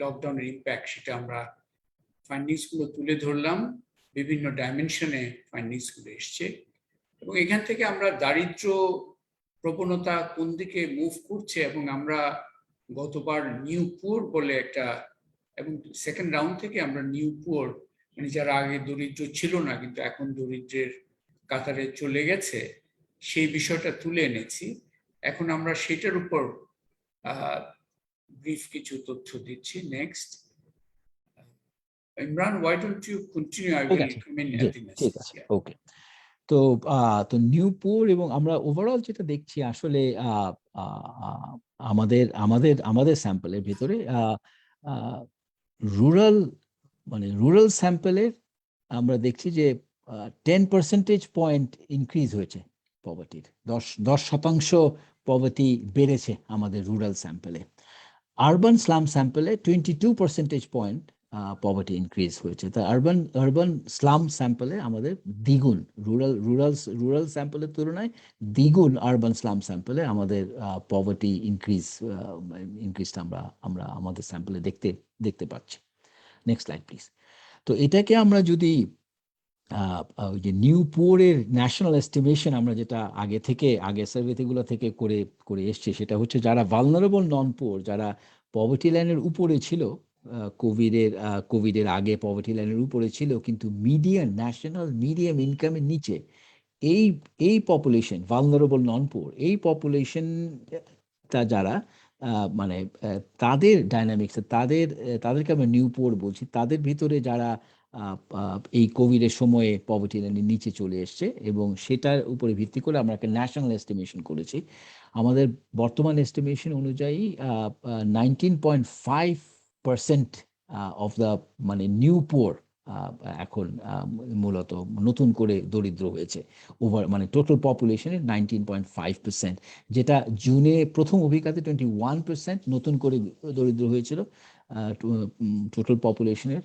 Speaker 2: lockdown impact, সেটা আমরা findings গুলো তুলে ধরলাম। বিভিন্ন ডাইমেনশনে ফাইন্ডিংস গুলো এসছে এবং এখান থেকে আমরা দারিদ্র প্রবণতা কোন দিকে মুভ করছে, এবং আমরা গতবার নিউ পুর বলে একটা, এবং সেকেন্ড রাউন্ড থেকে আমরা নিউ পুর মানে যারা আগে দরিদ্র ছিল না কিন্তু এখন দরিদ্রের কাতারে চলে গেছে, সেই বিষয়টা তুলে এনেছি। এখন আমরা সেটার উপর ব্রিফ কিছু তথ্য দিচ্ছি। Next, Imran, why don't you continue? I will come in at the next.
Speaker 4: ঠিক আছে, ওকে। তো নিউপুর এবং আমরা ওভারঅল যেটা দেখছি আসলে আমাদের স্যাম্পলের ভিতরে রুরাল স্যাম্পলের আমরা দেখছি যে 10% পয়েন্ট ইনক্রিজ হয়েছে পভার্টির, 10% পভার্টি বেড়েছে আমাদের রুরাল স্যাম্পলে। আরবান স্লাম স্যাম্পলে 22% পয়েন্ট পভার্টি ইনক্রিজ হয়েছে। তা আরবান স্লাম স্যাম্পলে আমাদের দ্বিগুণ, রুরাল স্যাম্পলের তুলনায় দ্বিগুণ আরবান স্লাম স্যাম্পলে আমাদের পভার্টি ইনক্রিজটা আমরা আমাদের স্যাম্পলে দেখতে পাচ্ছি। Next slide please. তো এটাকে আমরা যদি ওই যে নিউ পুয়ারের ন্যাশনাল এস্টিমেশন আমরা যেটা আগে সার্ভেগুলো থেকে করে এসছে, সেটা হচ্ছে যারা ভালনারেবল নন পুয়ার, যারা পভার্টি লাইনের উপরে ছিল, কোভিডের আগে পভার্টি লাইনের উপরে ছিল কিন্তু ন্যাশনাল মিডিয়াম ইনকামের নিচে, এই পপুলেশন ভালনারেবল নন পুয়ার, এই পপুলেশনটা যারা মানে তাদের ডাইনামিক্স, তাদেরকে আমরা নিউ পুয়ার বলছি, তাদের ভিতরে যারা এই কোভিডের সময়ে পভার্টি লাইনের নিচে চলে এসছে, এবং সেটার উপরে ভিত্তি করে আমরা একটা ন্যাশনাল এস্টিমেশন করেছি। আমাদের বর্তমান এস্টিমেশন অনুযায়ী 19.5% অফ দ্য মানে নিউ পুয়ার এখন মূলত নতুন করে দরিদ্র হয়েছে। মানে টোটাল পপুলেশনের 19.5%, যেটা জুনে প্রথম অভিজ্ঞতা 21% নতুন করে দরিদ্র হয়েছিল টোটাল পপুলেশনের,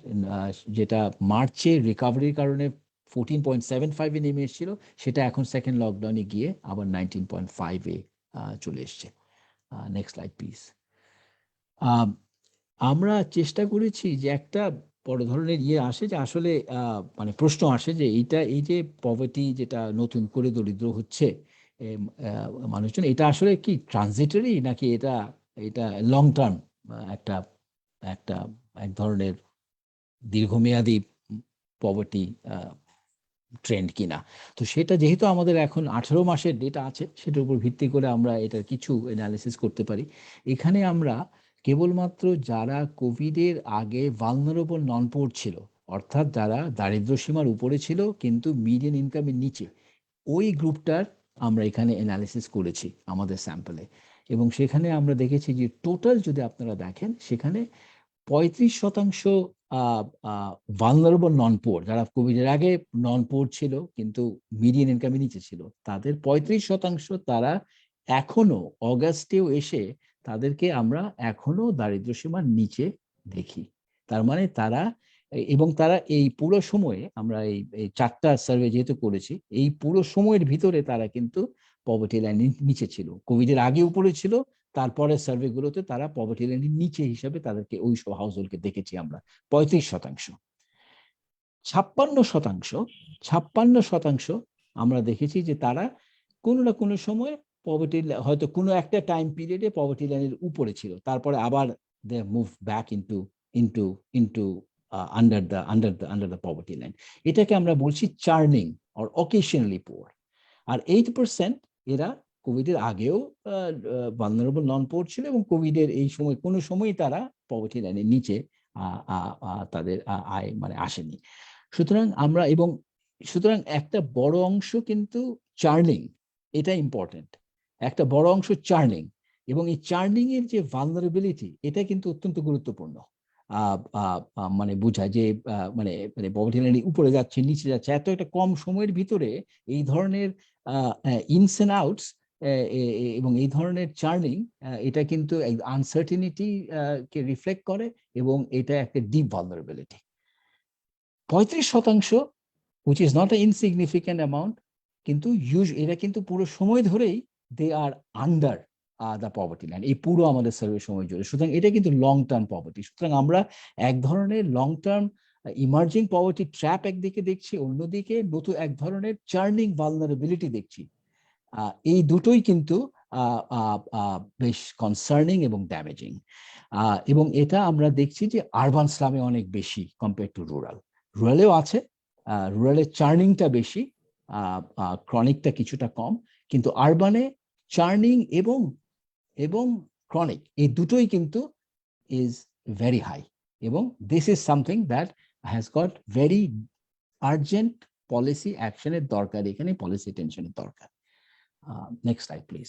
Speaker 4: যেটা মার্চে রিকভারির কারণে 14.75-এ নেমে এসেছিল, সেটা এখন সেকেন্ড লকডাউনে গিয়ে আবার 19.5-এ চলে এসছে। Next slide please. আমরা চেষ্টা করেছি যে একটা বড় ধরনের আসে যে আসলে মানে প্রশ্ন আসে যে এই যে পভার্টি যেটা নতুন করে দরিদ্র হচ্ছে মানুষজন, এটা আসলে কি ট্রানজিটরি নাকি এটা লং টার্ম এক ধরনের দীর্ঘমেয়াদী পভার্টি ট্রেন্ড কিনা। তো সেটা যেহেতু আমাদের এখন 18 মাসের ডেটা আছে, সেটার উপর ভিত্তি করে আমরা এটার কিছু অ্যানালিসিস করতে পারি। এখানে আমরা কেবলমাত্র যারা কোভিডের আগে ভালনারেবল নন পুয়ার ছিল, অর্থাৎ যারা দারিদ্র সীমার উপরে ছিল কিন্তু মিডিয়ান ইনকামের নিচে, ওই গ্রুপটার আমরা এখানে অ্যানালিসিস করেছি আমাদের স্যাম্পলে, এবং সেখানে আমরা দেখেছি যে টোটাল যদি আপনারা দেখেন সেখানে 35% ভালনারেবল নন পুয়ার, যারা কোভিডের আগে নন পুয়ার ছিল কিন্তু মিডিয়ান ইনকামের নিচে ছিল, তাদের 35% তারা এখনো অগাস্টেও এসে তাদেরকে আমরা এখনো দারিদ্র সীমার নিচে দেখি। তার মানে তারা এই পুরো সময়ে আমরা এই 4টা সার্ভে যেহেতু করেছি, এই পুরো সময়ের ভিতরে তারা কিন্তু পভার্টি লাইনের নিচে ছিল। কোভিডের আগে উপরে ছিল, তারপরে সার্ভেগুলোতে তারা পভার্টি লাইনের নিচে হিসাবে তাদেরকে ওই সব হাউসহোল্ডকে দেখেছি আমরা 35%। 56% আমরা দেখেছি যে তারা কোনো না কোনো সময় পভার্টি, হয়তো কোনো একটা টাইম পিরিয়ডে পভার্টি লাইনের উপরে ছিল, তারপরে আবার they move back into under the poverty line. এটাকে আমরা বলছি চার্নিং অর অকেশনালি পুয়ার। আর 8% এরা কোভিডের আগেও ভালনারেবল নন পুয়ার ছিল, এবং কোভিডের এই সময় কোনো সময়ই তারা পভার্টি লাইনের নিচে তাদের আয় মানে আসেনি। সুতরাং একটা বড় অংশ কিন্তু চার্নিং, এটা ইম্পর্টেন্ট, একটা বড় অংশ চার্নিং, এবং এই চার্নিং এর যে ভালনারেবিলিটি এটা কিন্তু অত্যন্ত গুরুত্বপূর্ণ। মানে বোঝায় যে মানে পভার্টি লাইনের উপরে যাচ্ছে নিচে যাচ্ছে, এত একটা কম সময়ের ভিতরে এই ধরনের ইনস এন্ড আউটস এবং এই ধরনের চার্নিং, এটা কিন্তু আনসার্টিনিটি কে রিফ্লেক্ট করে, এবং এটা একটা deep vulnerability. 35%, which is not an insignificant amount, কিন্তু এরা কিন্তু পুরো সময় ধরেই দে আর আন্ডার দ্য পভার্টি লাইন, এই পুরো আমাদের সার্ভে সময় জুড়ে। সুতরাং এটা কিন্তু লং টার্ম পভার্টি। সুতরাং আমরা এক ধরনের long term emerging poverty trap একদিকে দেখছি, অন্যদিকে নতুন এক ধরনের চার্নিং ভালনারেবিলিটি দেখছি। এই দুটোই কিন্তু বেশ কনসার্নিং এবং ড্যামেজিং, এবং এটা আমরা দেখছি যে আরবান স্লামে অনেক বেশি কম্পেয়ার টু রুরালেও আছে। রুরালের চার্নিংটা বেশি, ক্রনিকটা কিছুটা কম, কিন্তু আরবানে চার্নিং এবং ক্রনিক এই দুটোই কিন্তু ইজ ভেরি হাই, এবং this is something that has got very urgent policy অ্যাকশনের দরকার, এখানে পলিসি টেনশনের দরকার। Next slide please.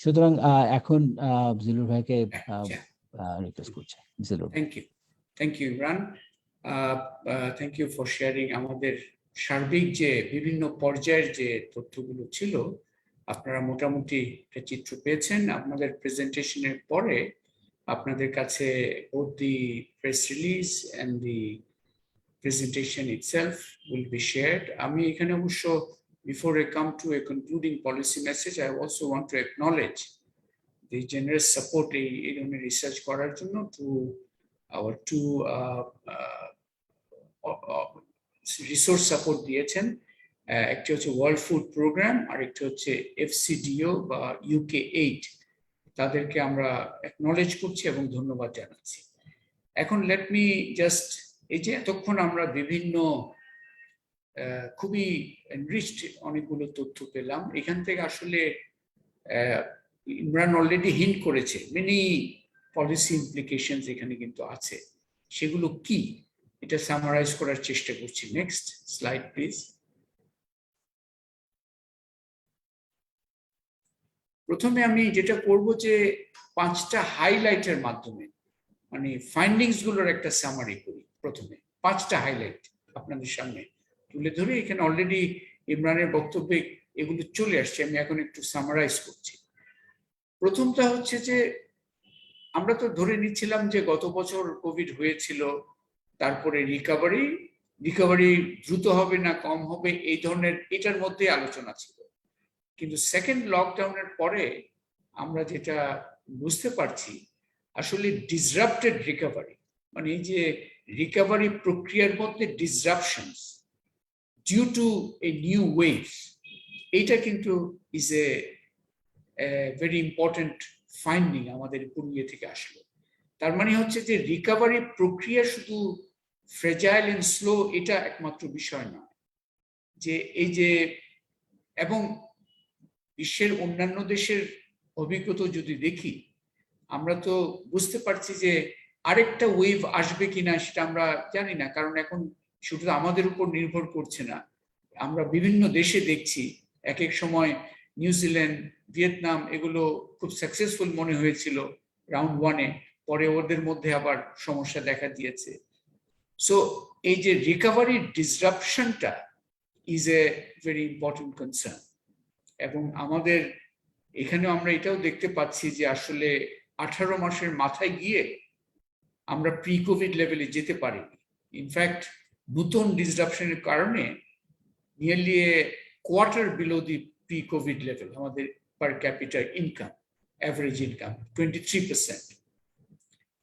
Speaker 4: সুতরাং এখন জিলুর ভাইকে রিকোয়েস্ট করছে। Zillur,
Speaker 2: thank you Imran, thank you for sharing আমাদের সার্বিক যে বিভিন্ন পর্যায়ের যে তথ্যগুলো ছিল, আপনারা মোটামুটি একটা চিত্র পেয়েছেন। আপনাদের প্রেজেন্টেশনের পরে আপনাদের কাছে both the press release and the presentation itself will be shared. আমি এখানে অবশ্য before I come to a concluding policy message, I also want to acknowledge the generous support এই ধরনের রিসার্চ করার জন্য to our two resource support দিয়েছেন। একটি হচ্ছে ওয়ার্ল্ড ফুড প্রোগ্রাম, আর একটি হচ্ছে FCDO বা UK8। তাদেরকে আমরা অ্যাকনলেজ করছি এবং ধন্যবাদ জানাচ্ছি। এখন লেট মি জাস্ট, এই যে এতক্ষণ আমরা বিভিন্ন খুবই এনরিচড অনেকগুলো তথ্য পেলাম, এখান থেকে আসলে ইমরান অলরেডি হিন্ট করেছে মেনি পলিসি ইমপ্লিকেশনস এখানে কিন্তু আছে। সেগুলো কি এটা সামারাইজ করার চেষ্টা করছি। Next slide please. প্রথমে আমি যেটা করব যে 5টা হাইলাইটের মাধ্যমে মানে ফাইন্ডিংস গুলোর একটা সামারি করি। প্রথমে 5টা হাইলাইট আপনাদের সামনে তুলে ধরে, এখানে অলরেডি ইমরানের বক্তব্যে এগুলো চলে আসছে, আমি এখন একটু সামারাইজ করছি। প্রথমটা হচ্ছে যে আমরা তো ধরে নিচ্ছিলাম যে গত বছর কোভিড হয়েছিল, তারপরে রিকভারি দ্রুত হবে না কম হবে এই ধরনের এটার মধ্যে আলোচনা ছিল। কিন্তু সেকেন্ড লকডাউনের পরে আমরা যেটা বুঝতে পারছি আসলে ডিসরাপ্টেড রিকভারি, মানে এই যে রিকভারি প্রক্রিয়ার মধ্যে disruptions due to a new wave, এইটা কিন্তু is a very important finding আমাদের পূর্বে থেকে আসলো। তার মানে হচ্ছে যে রিকভারি প্রক্রিয়া শুধু ফ্রেজাইল এন্ড স্লো এটা একমাত্র বিষয় নয়, যে এই যে এবং বিশ্বের অন্যান্য দেশের অভিজ্ঞতা যদি দেখি আমরা তো বুঝতে পারছি যে আরেকটা ওয়েভ আসবে কিনা সেটা আমরা জানি না, কারণ এখন শুধু আমাদের উপর নির্ভর করছে না। আমরা বিভিন্ন দেশে দেখছি এক এক সময় নিউজিল্যান্ড, ভিয়েতনাম এগুলো খুব সাকসেসফুল মনে হয়েছিল রাউন্ড 1-এ, পরে ওদের মধ্যে আবার সমস্যা দেখা দিয়েছে। সো এই যে রিকভারি ডিসরাপশনটা is a very important concern. এবং আমাদের এখানেও আমরা এটাও দেখতে পাচ্ছি যে আসলে 18 মাসের মাথায় গিয়ে আমরা প্রি কোভিড লেভেলে যেতে পারিনি। ইনফ্যাক্ট নতুন ডিসরাপশনের কারণে nearly quarter below the pre covid level আমাদের per capita income, average income 23%.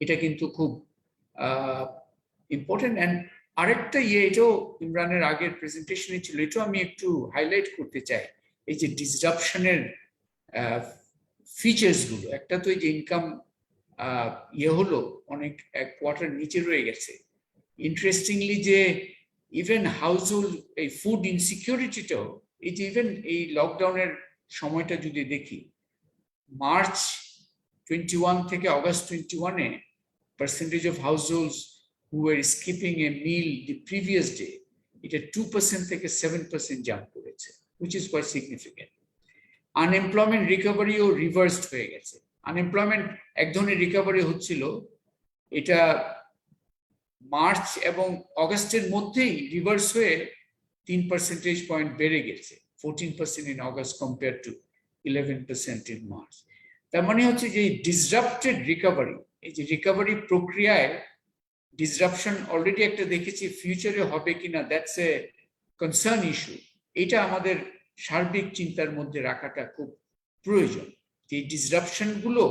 Speaker 2: এটা কিন্তু খুব ইম্পর্টেন্ট। অ্যান্ড আরেকটা এটাও ইমরানের আগের প্রেজেন্টেশনে ছিল, এটাও আমি একটু হাইলাইট করতে চাই। এই যে ডিসরাপশনের ফিচার্স গুলো, একটা তো এই যে ইনকাম হলো অনেক এক কোয়ার্টার নিচে রয়ে গেছে। ইন্টারেস্টিংলি যে ইভেন হাউস হোল্ড এই ফুড ইনসিকিউরিটিটাও, এই যে ইভেন এই লকডাউনের সময়টা যদি দেখি, মার্চ 21 থেকে August 21-এ percentage of households who were skipping a meal the previous day, এটা 2% থেকে 7% জাম্প করেছে, which is quite significant. Unemployment রিকভারিও রিভার্সড হয়ে গেছে। আনএমপ্লয়মেন্ট এক ধরনের রিকভারি হচ্ছিল, এটা মার্চ এবং অগাস্টের মধ্যেই রিভার্স হয়ে 3 পার্সেন্টেজ পয়েন্ট বেড়ে গেছে, 14% in August compared to 11% in March. তার মানে হচ্ছে যে ডিসরাপ্টেড রিকভারি, এই যে রিকভারি প্রক্রিয়ায় ডিসরাপশন অলরেডি একটা দেখেছি, ফিউচারে হবে কিনা দ্যাটস এ কনসার্ন ইস্যু। এটা আমাদের সার্বিক চিন্তার মধ্যে রাখাটা খুব প্রয়োজন। যে ডিসরাপশন গুলো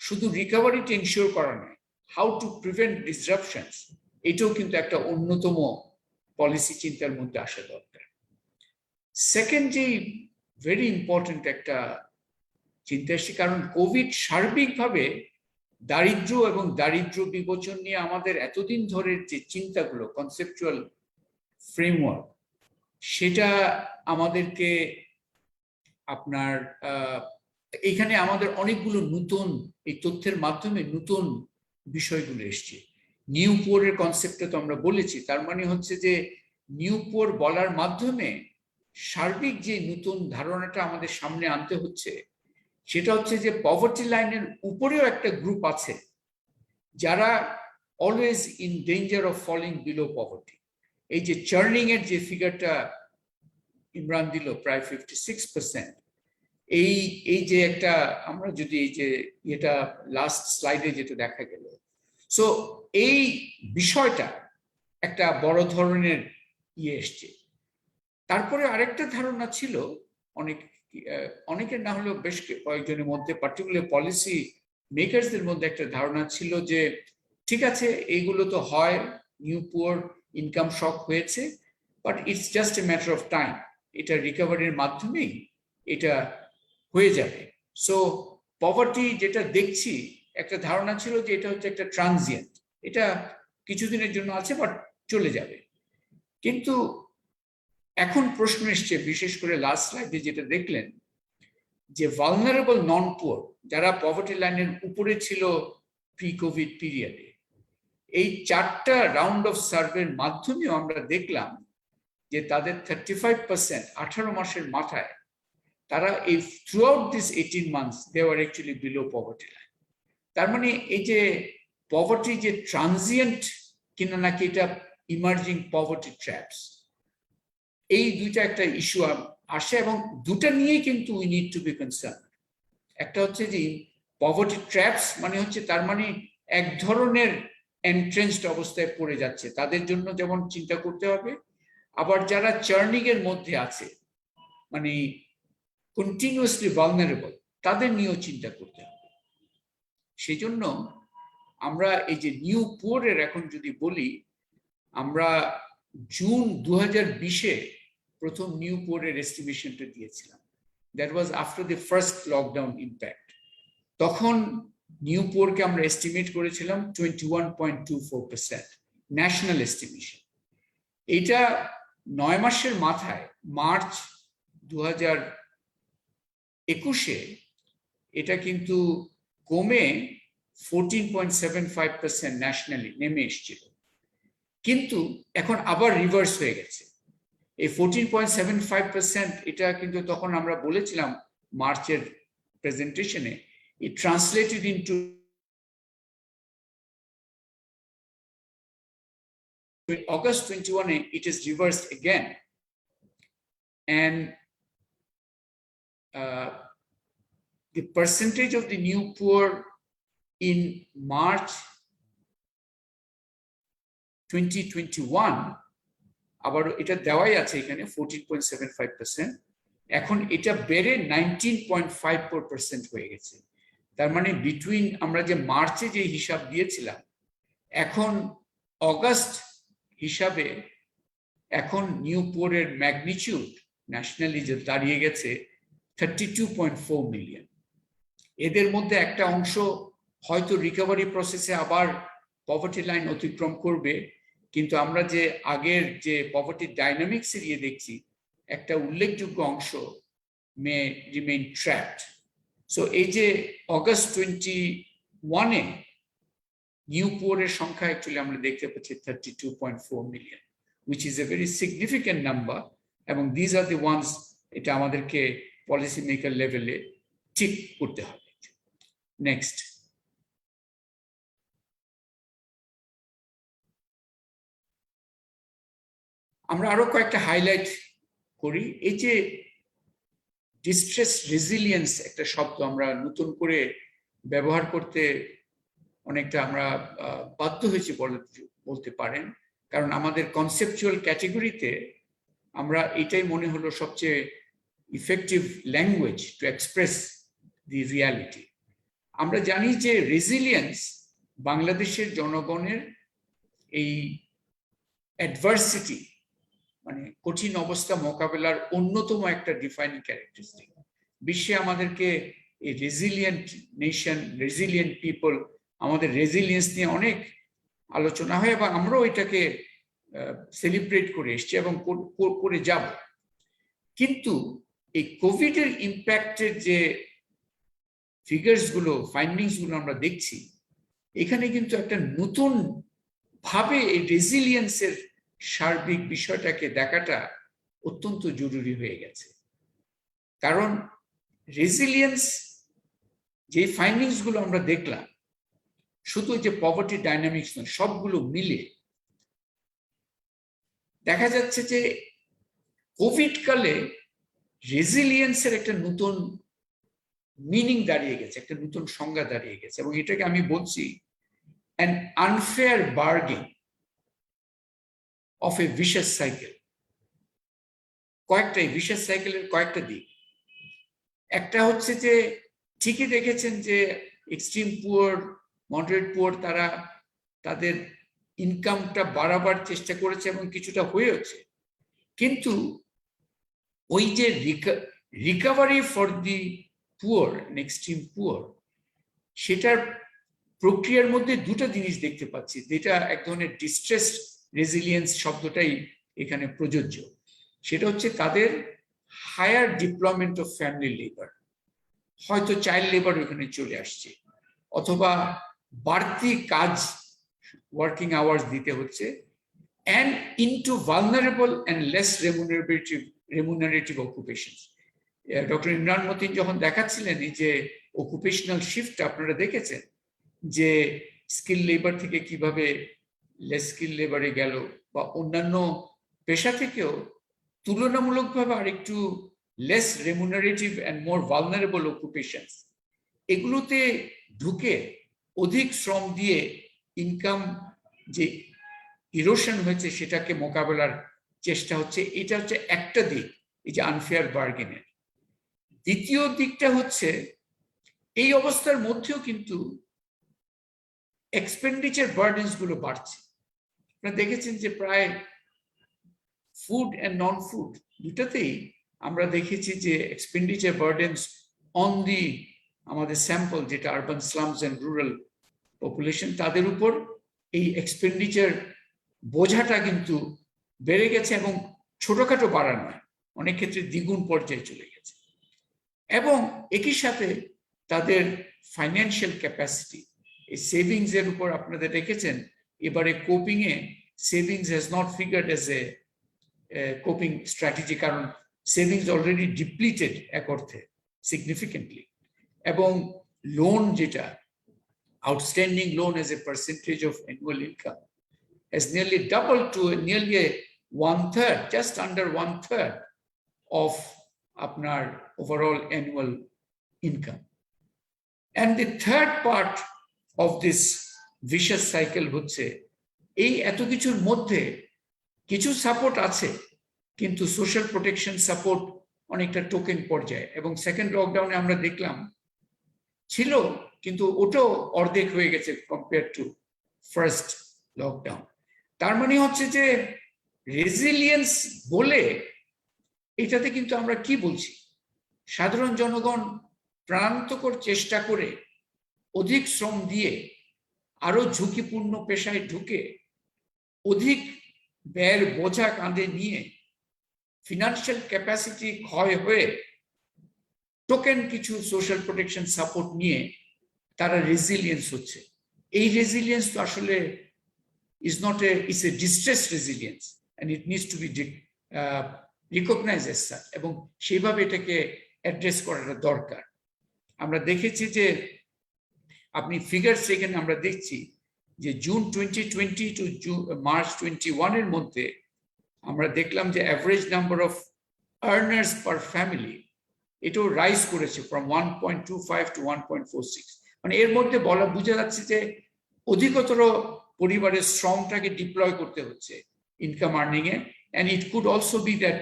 Speaker 2: শুধু রিকভারিটা এনশিওর করা নয়, হাউ টু প্রিভেন্ট ডিসরাপশনস, এটাও কিন্তু একটা অন্যতম পলিসি চিন্তার মধ্যে আসা দরকার। সেকেন্ড যে ভেরি ইম্পর্টেন্ট একটা চিন্তা এসছে, কারণ কোভিড সার্বিকভাবে দারিদ্র্য এবং দারিদ্র্য বিমোচন নিয়ে আমাদের এতদিন ধরে যে চিন্তাগুলো, কনসেপচুয়াল ফ্রেমওয়ার্ক, সেটা আমাদেরকে আপনার এখানে আমাদের অনেকগুলো নতুন এই তথ্যের মাধ্যমে নতুন বিষয়গুলো এসছে। নিউ পুয়ারের কনসেপ্টটা তো আমরা বলেছি, তার মানে হচ্ছে যে নিউ পুয়ার বলার মাধ্যমে সার্বিক যে নতুন ধারণাটা আমাদের সামনে আনতে হচ্ছে, সেটা হচ্ছে যে পভার্টি লাইনের উপরেও একটা গ্রুপ আছে যারা always in danger of falling below poverty. এই যে চার্নিং এর যে ফিগারটা ইমরান দিল, প্রায় 56%, এই যে একটা আমরা যদি এই যে এটা লাস্ট স্লাইডে যেটা দেখা গেল, সো এই বিষয়টা একটা বড় ধরনের এসছে। তারপরে আরেকটা ধারণা ছিল অনেকের না হলেও বেশ কয়েকজনের মধ্যে, পার্টিকুলার পলিসি মেকারসদের মধ্যে একটা ধারণা ছিল যে ঠিক আছে, এইগুলো তো হয়, নিউ পুয়ার ইনকাম শক হয়েছে, but it's just a matter of time, এটা রিকভারির মাধ্যমেই এটা হয়ে যাবে। সো পভার্টি যেটা দেখছি, একটা ধারণা ছিল যে এটা হচ্ছে একটা ট্রানজিয়েন্ট, এটা কিছুদিনের জন্য আছে বাট চলে যাবে। কিন্তু এখন প্রশ্ন এসছে, বিশেষ করে লাস্ট স্লাইডে যেটা দেখলেন, যে ভালনারেবল নন পুয়ার, যারা পভার্টি লাইনের উপরে ছিল প্রি কোভিড পিরিয়ডে, এই 4টা রাউন্ড অফ সার্ভের মাধ্যমেও আমরা দেখলাম যে তাদের 35%, 18 মাসের মাথায়, তারা এই throughout this 18 months they were actually below poverty line. তার মানে এই যে পভার্টি যে ট্রানজিয়েন্ট কিনা নাকি এটা ইমার্জিং পভার্টি ট্র্যাপস, এই দুইটা একটা ইস্যু আসে, এবং দুটা নিয়েই কিন্তু we need to B concern. একটা হচ্ছে যে পভার্টি ট্র্যাপস মানে হচ্ছে, তার মানে এক ধরনের এন্ট্রেন্সড অবস্থায় পড়ে যাচ্ছে, তাদের জন্য যেমন চিন্তা করতে হবে, আবার যারা চার্নিং এর মধ্যে আছে, মানে কন্টিনিউয়াসলি ভালনারেবল, তাদের নিয়েও চিন্তা করতে হবে। সেই জন্য আমরা এই যে নিউ পুয়ারের এখন যদি বলি, আমরা জুন 2020-এ প্রথম নিউ পুয়ারের এস্টিমেশনটা দিয়েছিলাম, that was after the first lockdown impact. তখন নিউ পুয়ারকে আমরা এস্টিমেট করেছিলাম 21.24%, ন্যাশনাল এস্টিমেশন। এটা 9 মাসের মাথায় মার্চ 2021-এ এটা কিন্তু কমে 14.75% ন্যাশনালি নেমে এসেছিল, কিন্তু এখন আবার রিভার্স হয়ে গেছে। এই 14.75% এটা কিন্তু তখন আমরা বলেছিলাম মার্চের প্রেজেন্টেশনে, it translated into August 21, it is reversed again, and the percentage of the new poor in March 2021, আবার এটা দেওয়াই আছে এখানে 14.75%, এখন এটা বেড়ে 19.54% হয়ে গেছে। তার মানে বিটুইন আমরা যে মার্চে যে হিসাব দিয়েছিলাম, এখন অগাস্ট হিসাবে এখন নিউ পুয়ারের ম্যাগনিটিউড ন্যাশনালি যে দাঁড়িয়ে গেছে 32.4 মিলিয়ন। এদের মধ্যে একটা অংশ হয়তো রিকভারি প্রসেসে আবার পভার্টি লাইন অতিক্রম করবে, কিন্তু আমরা যে আগের যে পভার্টি ডাইনামিক্স এরিয়ে দেখছি, একটা উল্লেখযোগ্য অংশ মে রিমেইন ট্র্যাপড। সো এই যে অগাস্ট 21-এ নিউ পুয়ারের সংখ্যা অ্যাকচুয়ালি আমরা দেখতে পাচ্ছি 32.4 million, which is a very significant number, এবং these are the ones এটা আমাদেরকে পলিসি মেকার লেভেলে ঠিক করতে হবে। নেক্সট, আমরা আরো কয়েকটা হাইলাইট করি। এই যে ডিস্ট্রেস রেজিলিয়েন্স একটা শব্দ আমরা নতুন করে ব্যবহার করতে অনেকটা আমরা বাধ্য হয়েছি বলতে পারেন, কারণ আমাদের কনসেপচুয়াল ক্যাটেগরিতে আমরা এটাই মনে হলো সবচেয়ে effective language to express the reality. আমরা জানি যে রেজিলিয়েন্স বাংলাদেশের জনগণের এই অ্যাডভার্সিটি মানে কঠিন অবস্থা মোকাবেলার অন্যতম একটা ডিফাইনিং ক্যারেক্টারিস্টিক। বিশ্বে আমাদেরকে এই রেজিলিয়েন্ট নেশন, রেজিলিয়েন্ট পিপল, আমাদের রেজিলিয়েন্স নিয়ে অনেক আলোচনা হয় এবং আমরাও এটাকে সেলিব্রেট করে এসছি এবং করে যাব। কিন্তু এই কোভিডের ইম্প্যাক্টের যে ফিগার্স গুলো, ফাইন্ডিংস গুলো আমরা দেখছি, এখানে কিন্তু একটা নতুন ভাবে এই রেজিলিয়েন্সের সার্বিক বিষয়টাকে দেখাটা অত্যন্ত জরুরি হয়ে গেছে। কারণ রেজিলিয়েন্স যে ফাইন্ডিংস গুলো আমরা দেখলাম, শুধু যে পভার্টি ডাইনামিক্স নয়, সবগুলো মিলে দেখা যাচ্ছে যে কোভিড কালে রেজিলিয়েন্সের একটা নতুন মিনিং দাঁড়িয়ে গেছে, একটা নতুন সংজ্ঞা দাঁড়িয়ে গেছে, এবং এটাকে আমি বলছি an unfair burden of a vicious cycle. কয়েকটাই ভিশাস সাইকেলের কয়েকটা দিক। একটা হচ্ছে যে ঠিকই দেখেছেন যে এক্সট্রিম পুয়ার, মডারেট পুয়ার, তারা তাদের ইনকামটা বাড়াবার চেষ্টা করেছে এবং কিছুটা হয়েছে, কিন্তু ওই যে recovery for the poor, extreme poor, সেটার প্রক্রিয়ার মধ্যে দুটো জিনিস দেখতে পাচ্ছি, যেটা এক ধরনের ডিস্ট্রেস রেজিলিয়েন্স শব্দটাই এখানে প্রযোজ্য। সেটা হচ্ছে তাদের higher deployment of family labour, হয়তো চাইল্ড লেবার ওখানে চলে আসছে, অথবা বাড়তি কাজ, ওয়ার্কিং আওয়ার্স দিতে হচ্ছে, and into vulnerable and less remunerative occupations. Doctor Imran Matin যখন দেখাচ্ছিলেন এই যে অকুপেশনাল শিফট, আপনারা দেখেছেন যে স্কিল লেবার থেকে কিভাবে লেস স্কিল লেবারে গেল, বা অন্যান্য পেশা থেকেও তুলনামূলকভাবে আরেকটু less remunerative and more vulnerable occupations, এগুলোতে ঢুকে অধিক শ্রম দিয়ে ইনকাম যে ইরোশন হয়েছে সেটাকে মোকাবেলার চেষ্টা হচ্ছে। এটা হচ্ছে একটা দিক, এই যে আনফেয়ার বার্গেনের। দ্বিতীয় দিকটা হচ্ছে এই অবস্থার মধ্যেও কিন্তু এক্সপেন্ডিচার বার্ডেন্স গুলো বাড়ছে। আপনারা দেখেছেন যে প্রায় ফুড অ্যান্ড নন ফুড দুটাতেই আমরা দেখেছি যে এক্সপেন্ডিচার বার্ডেন্স অন দি আমাদের স্যাম্পল, যেটা urban slums and rural population, তাদের উপর এই এক্সপেন্ডিচার বোঝাটা কিন্তু বেড়ে গেছে, এবং ছোটখাটো বাড়া নয়, অনেক ক্ষেত্রে দ্বিগুণ পর্যায়ে চলে গেছে। এবং একই সাথে তাদের ফাইন্যান্সিয়াল ক্যাপাসিটি, এই সেভিংস এর উপর আপনাদের দেখেছেন এবারে coping A savings has not figured as a coping strategy, কারণ সেভিংস অলরেডি ডিপ্লিটেড এক অর্থে সিগনিফিকেন্টলি, এবং লোন যেটা outstanding loan as a percentage of annual income has nearly doubled to nearly 1/3, just under 1/3 of আপনার overall annual income. And the third part of this vicious cycle হচ্ছে এই এত কিছুর মধ্যে কিছু সাপোর্ট আছে, কিন্তু সোশ্যাল প্রোটেকশন সাপোর্ট অনেকটা টোকেন পর্যায়ে, এবং সেকেন্ড লকডাউনে আমরা দেখলাম ছিল, কিন্তু ওটাও অর্ধেক হয়ে গেছে কম্পেয়ার টু ফার্স্ট লকডাউন। তার মানে হচ্ছে যে রেজিলিয়েন্স বলে এটাতে কিন্তু আমরা কি বলছি, সাধারণ জনগণ প্রাণান্তকর চেষ্টা করে অধিক শ্রম দিয়ে আরো ঝুঁকিপূর্ণ পেশায় ঢুকে অধিক ব্যয়ের বোঝা কাঁধে নিয়ে ফিনান্সিয়াল ক্যাপাসিটি ক্ষয় হয়ে টোকেন কিছু সোশ্যাল প্রোটেকশন সাপোর্ট নিয়ে তারা রেজিলিয়েন্স হচ্ছে। এই রেজিলিয়েন্স তো আসলে it's a distress resilience and it needs to be recognise as such, এবং সেইভাবে এটাকে অ্যাড্রেস করাটা দরকার। আমরা দেখেছি যে আপনি ফিগারস এখানে আমরা দেখছি যে জুন 2020 টু মার্চ 21 এর মধ্যে আমরা দেখলাম যে average number of earners per family এটাও রাইজ করেছে ফ্রম 1.25 টু 1.46। মানে এর মধ্যে বোঝা যাচ্ছে যে অধিকতর পরিবারের শ্রমটাকে ডিপ্লয় করতে হচ্ছে income earning A, and it could also be that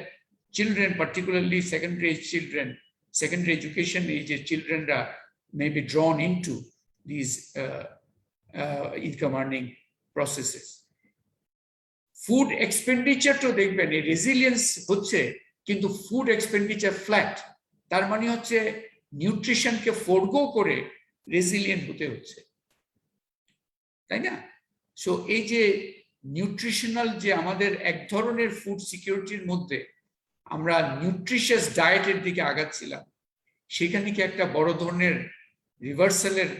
Speaker 2: children, particularly secondary education age children may be drawn into these income earning processes. Food expenditure to দেখবেন এই রেজিলিয়েন্স হচ্ছে, কিন্তু ফুড এক্সপেন্ডিচার ফ্ল্যাট। তার মানে হচ্ছে নিউট্রিশনকে ফোরগো করে রেজিলিয়েন্ট হতে হচ্ছে, তাই না? সো এই যে নিউট্রিশনাল যে আমাদের এক ধরনের ফুড সিকিউরিটির মধ্যে আমরা নিউট্রিশিয়াস ডায়েটের দিকে আগাচ্ছিলাম, সেখানে কি একটা বড় ধরনের রিভার্সালের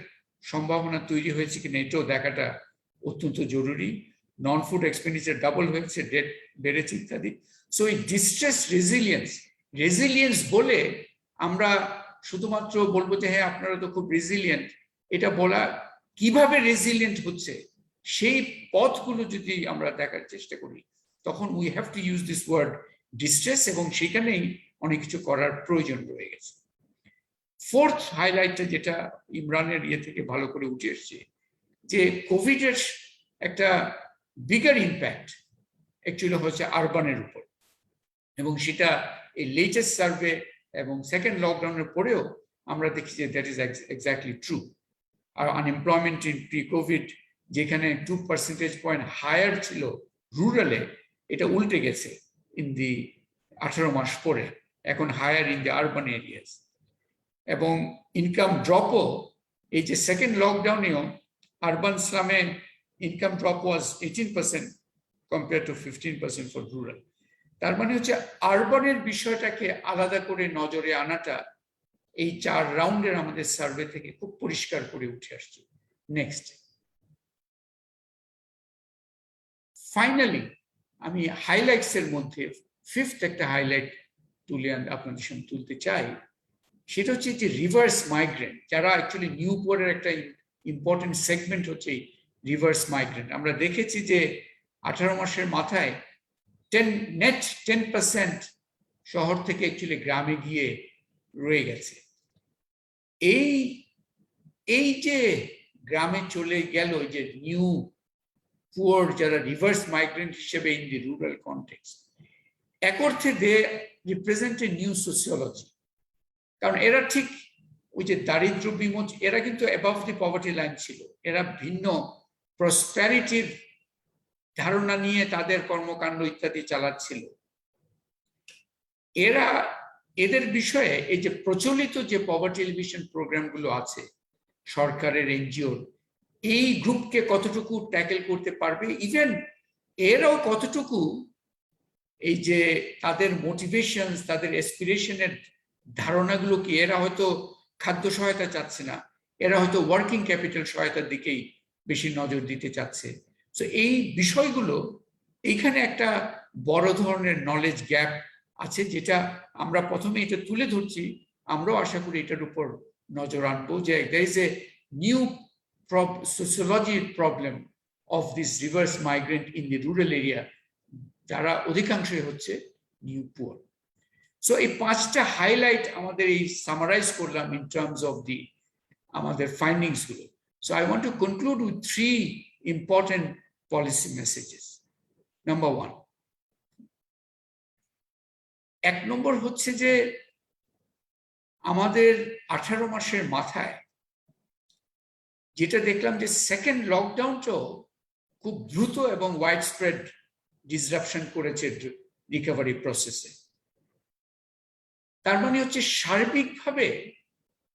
Speaker 2: সম্ভাবনা তৈরি হয়েছে কিনা এটাও দেখাটা অত্যন্ত জরুরি। নন ফুড এক্সপেন্ডিচার ডাবল হয়েছে, ডেট বেড়েছে ইত্যাদি। সো এই ডিস্ট্রেস রেজিলিয়েন্স বলে আমরা শুধুমাত্র বলবো যে হ্যাঁ আপনারা তো খুব রেজিলিয়েন্ট, এটা বলা কিভাবে রেজিলিয়েন্ট হচ্ছে সেই পথগুলো যদি আমরা দেখার চেষ্টা করি, তখন we have to use this word distress, এবং সেখানেই অনেক কিছু করার প্রয়োজন রয়ে গেছে। ফোর্থ হাইলাইটটা যেটা ইমরানের ইয়ে থেকে ভালো করে উঠে এসছে, যে কোভিড এর একটা বিগার ইম্প্যাক্ট অ্যাকচুয়ালি হচ্ছে আরবানের উপর, এবং সেটা এই লেটেস্ট সার্ভে এবং সেকেন্ড লকডাউনের পরেও আমরা দেখি যে দ্যাট ইজ এক্স্যাক্টলি ট্রু। আর আনএমপ্লয়মেন্ট ইন প্রি কোভিড যেখানে 2 পার্সেন্টেজ পয়েন্ট হায়ার ছিল রুরালে, এটা উল্টে গেছে ইন দি 18 মাস পরে, এখন higher in the urban areas. এবং ইনকাম ড্রপও এই যে সেকেন্ড লকডাউনেও আরবান স্লামে income drop was 18% compare to 15% for rural. তার মানে হচ্ছে আরবানের বিষয়টাকে আলাদা করে নজরে আনাটা এই 4 রাউন্ডের আমাদের সার্ভে থেকে খুব পরিষ্কার করে উঠে আসছে। নেক্সট, ফাইনালি আমি হাইলাইটস এর মধ্যে ফিফথ একটা হাইলাইট আপনাদের সামনে তুলতে চাই, সেটা হচ্ছে যে রিভার্স মাইগ্রেন্ট, যারা অ্যাকচুয়ালি নিউ পুয়ারের একটা ইম্পর্টেন্ট সেগমেন্ট হচ্ছে রিভার্স মাইগ্রেন্ট। আমরা দেখেছি যে 18 মাসের মাথায় 10% শহর থেকে অ্যাকচুয়ালি গ্রামে গিয়ে রয়ে গেছে। এই যে গ্রামে চলে গেল যে নিউ পুয়ার, যারা রিভার্স মাইগ্রেন্ট হিসেবে ইন দি রুরাল কনটেক্সট, এক অর্থে দে রিপ্রেজেন্ট এ নিউ সোসিওলজি। কারণ এরা ঠিক ওই যে দারিদ্র বিমোচন, এরা কিন্তু অ্যাবভ দি পভার্টি লাইন ছিল, এরা ভিন্ন প্রসপ্যারিটির ধারণা নিয়ে তাদের কর্মকাণ্ড ইত্যাদি চালাচ্ছিল। এদের বিষয়ে এই যে প্রচলিত যে পভার্টি এলিভেশন প্রোগ্রামগুলো আছে সরকারের, এনজিওর, এই গ্রুপকে কতটুকু ট্যাকেল করতে পারবে, ইভেন এরাও কতটুকু এই যে তাদের মোটিভেশন, তাদের এসপিরেশনের ধারণাগুলো কি, এরা হয়তো খাদ্য সহায়তা চাচ্ছে না, এরা হয়তো ওয়ার্কিং ক্যাপিটাল সহায়তার দিকেই বেশি নজর দিতে চাচ্ছে। তো এই বিষয়গুলো, এইখানে একটা বড় ধরনের নলেজ গ্যাপ আছে, যেটা আমরা প্রথমে এটা তুলে ধরছি, আমরাও আশা করি এটার উপর নজর আনবো যে there is a new sociology problem of this reverse migrant in the rural area, যারা অধিকাংশই হচ্ছে নিউ পুয়ার। সো এই 5টা হাইলাইট আমাদের এই সামারাইজ করলাম ইন টার্মস অফ দি আমাদের ফাইন্ডিংস গুলো। So I want to conclude with 3 important policy messages. Number 1, এক নম্বর হচ্ছে যে আমাদের 18 মাসের মাথায় যেটা দেখলাম যে সেকেন্ড লকডাউনটাও খুব দ্রুত এবং ওয়াইড স্প্রেড ডিসরাপশন করেছে রিকভারি প্রসেসে। তার মানে হচ্ছে সার্বিকভাবে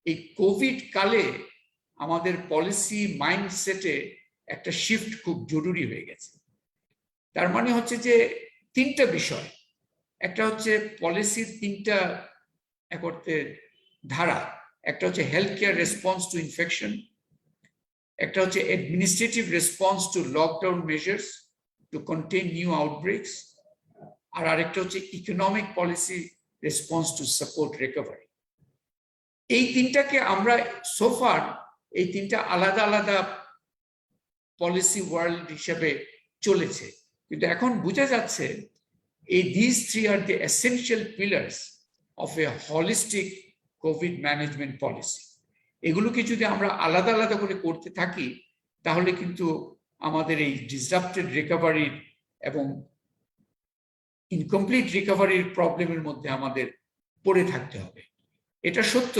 Speaker 2: এই কোভিড কালে আমাদের পলিসি মাইন্ডসেটে একটা শিফট খুব জরুরি হয়ে গেছে। তার মানে হচ্ছে যে তিনটা বিষয়, একটা হচ্ছে পলিসির তিনটা এক অর্থে ধারা, একটা হচ্ছে health care response to infection, একটা হচ্ছে administrative response to lockdown measures to contain new outbreaks, আর আরেকটা হচ্ছে economic policy response to support recovery. এই তিনটাকে আমরা সোফার এই তিনটা আলাদা আলাদা পলিসি ওয়ার্ল্ড হিসেবে চলেছে, কিন্তু এখন বোঝা যাচ্ছে এই these three are the essential pillars of a holistic COVID management policy. এগুলোকে যদি আমরা আলাদা আলাদা করে করতে থাকি তাহলে কিন্তু আমাদের এই ডিসরাপ্টেড রিকভারির এবং ইনকমপ্লিট রিকভারির প্রবলেমের মধ্যে আমাদের পড়ে থাকতে হবে। এটা সত্য,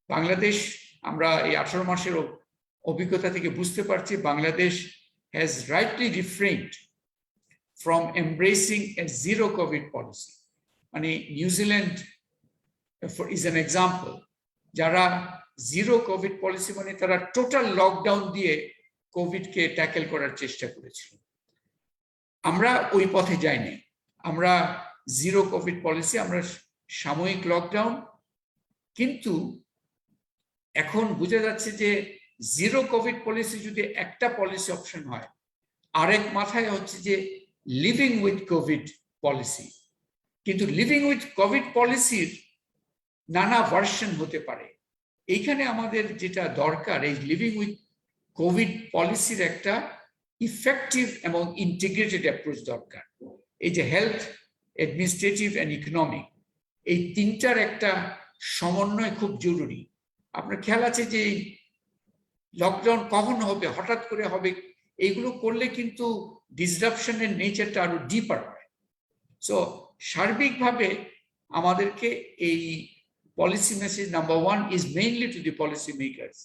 Speaker 2: বাংলাদেশ, আমরা এই 18 মাসের অভিজ্ঞতা থেকে বুঝতে পারছি Bangladesh has rightly refrained from embracing a zero COVID policy. মানে নিউজিল্যান্ড is an example, যারা জিরো কোভিড পলিসি মানে তারা টোটাল লকডাউন দিয়ে কোভিডকে ট্যাকেল করার চেষ্টা করেছিল। আমরা ওই পথে যাইনি, আমরা জিরো কোভিড পলিসি, আমরা সাময়িক লকডাউন। কিন্তু এখন বোঝা যাচ্ছে যে জিরো কোভিড পলিসি যদি একটা পলিসি অপশন হয়, আরেক মাথায় হচ্ছে যে লিভিং উইথ কোভিড পলিসি। কিন্তু লিভিং উইথ কোভিড পলিসির নানা ভার্সন হতে পারে। এইখানে আমাদের যেটা দরকার, এই লিভিং উইথ কোভিড পলিসির একটা ইফেক্টিভ এবং ইন্টিগ্রেটেড অ্যাপ্রোচ দরকার। এই যে হেলথ, অ্যাডমিনিস্ট্রেটিভ অ্যান্ড ইকোনমিক, এই তিনটার একটা সমন্বয় খুব জরুরি। আপনার খেয়াল আছে যে লকডাউন কখন হবে, হঠাৎ করে হবে, এইগুলো করলে কিন্তু ডিসরাপশনের নেচারটা আরো ডিপার হয়। সো সার্বিকভাবে আমাদেরকে এই policy message number 1 is mainly to the policy makers,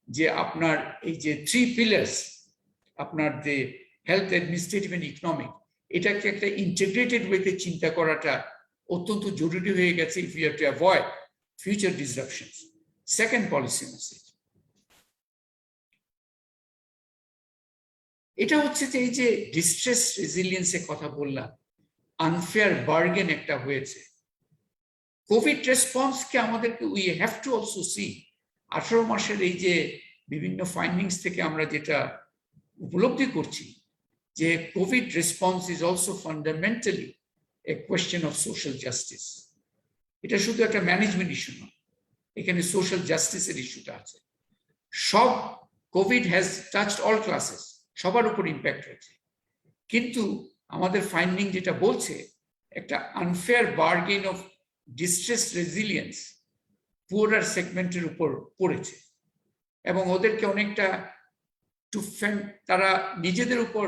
Speaker 2: যে আপনার এই যে 3 পিলার্স, আপনার যে হেলথ, অ্যাডমিনিস্ট্রেটিভ এন্ড ইকোনমিক, এটাকে একটা ইন্টিগ্রেটেড ওয়েতে চিন্তা করাটা অত্যন্ত জরুরি হয়ে গেছে if you have to avoid future disruptions. Second policy message, এটা হচ্ছে যে এই যে ডিস্ট্রেস রেজিলিয়েন্সের কথা বললাম, আনফেয়ার বার্গেন একটা হয়েছে। কোভিড রেসপন্সকে আমাদেরকে we have two also see. 18 মাসের এই যে বিভিন্ন ফাইন্ডিংস থেকে আমরা যেটা উপলব্ধি করছি যে Covid response is also fundamentally a question of social justice. এটা শুধু একটা ম্যানেজমেন্ট ইস্যু নয়, এখানে সোশ্যাল জাস্টিসের ইস্যুটা আছে। সব Covid has touched all classes, সবার উপর ইম্প্যাক্ট হয়েছে। কিন্তু আমাদের ফাইন্ডিং যেটা বলছে, একটা unfair burden of distress resilience poorer সেগমেন্টের উপর পড়েছে এবং ওদেরকে অনেকটা তারা নিজেদের উপর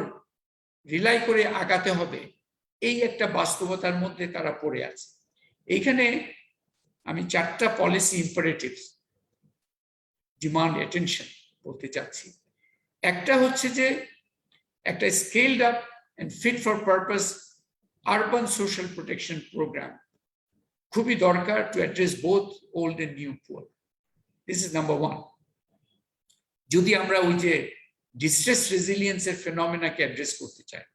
Speaker 2: রিলাই করে আগাতে হবে, এই একটা বাস্তবতার মধ্যে তারা পড়ে আছে। এইখানে আমি 4টা পলিসি ইম্পারেটিভস ডিমান্ড অ্যাটেনশন বলতে চাচ্ছি। একটা হচ্ছে যে একটা scaled up and fit for purpose urban social protection programme খুবই দরকার to address both old and new poor. This is number 1 যদি আমরা ওই যে ডিস্ট্রেস রেজিলিয়েন্সের ফেনোমেনাকে অ্যাড্রেস করতে চাই।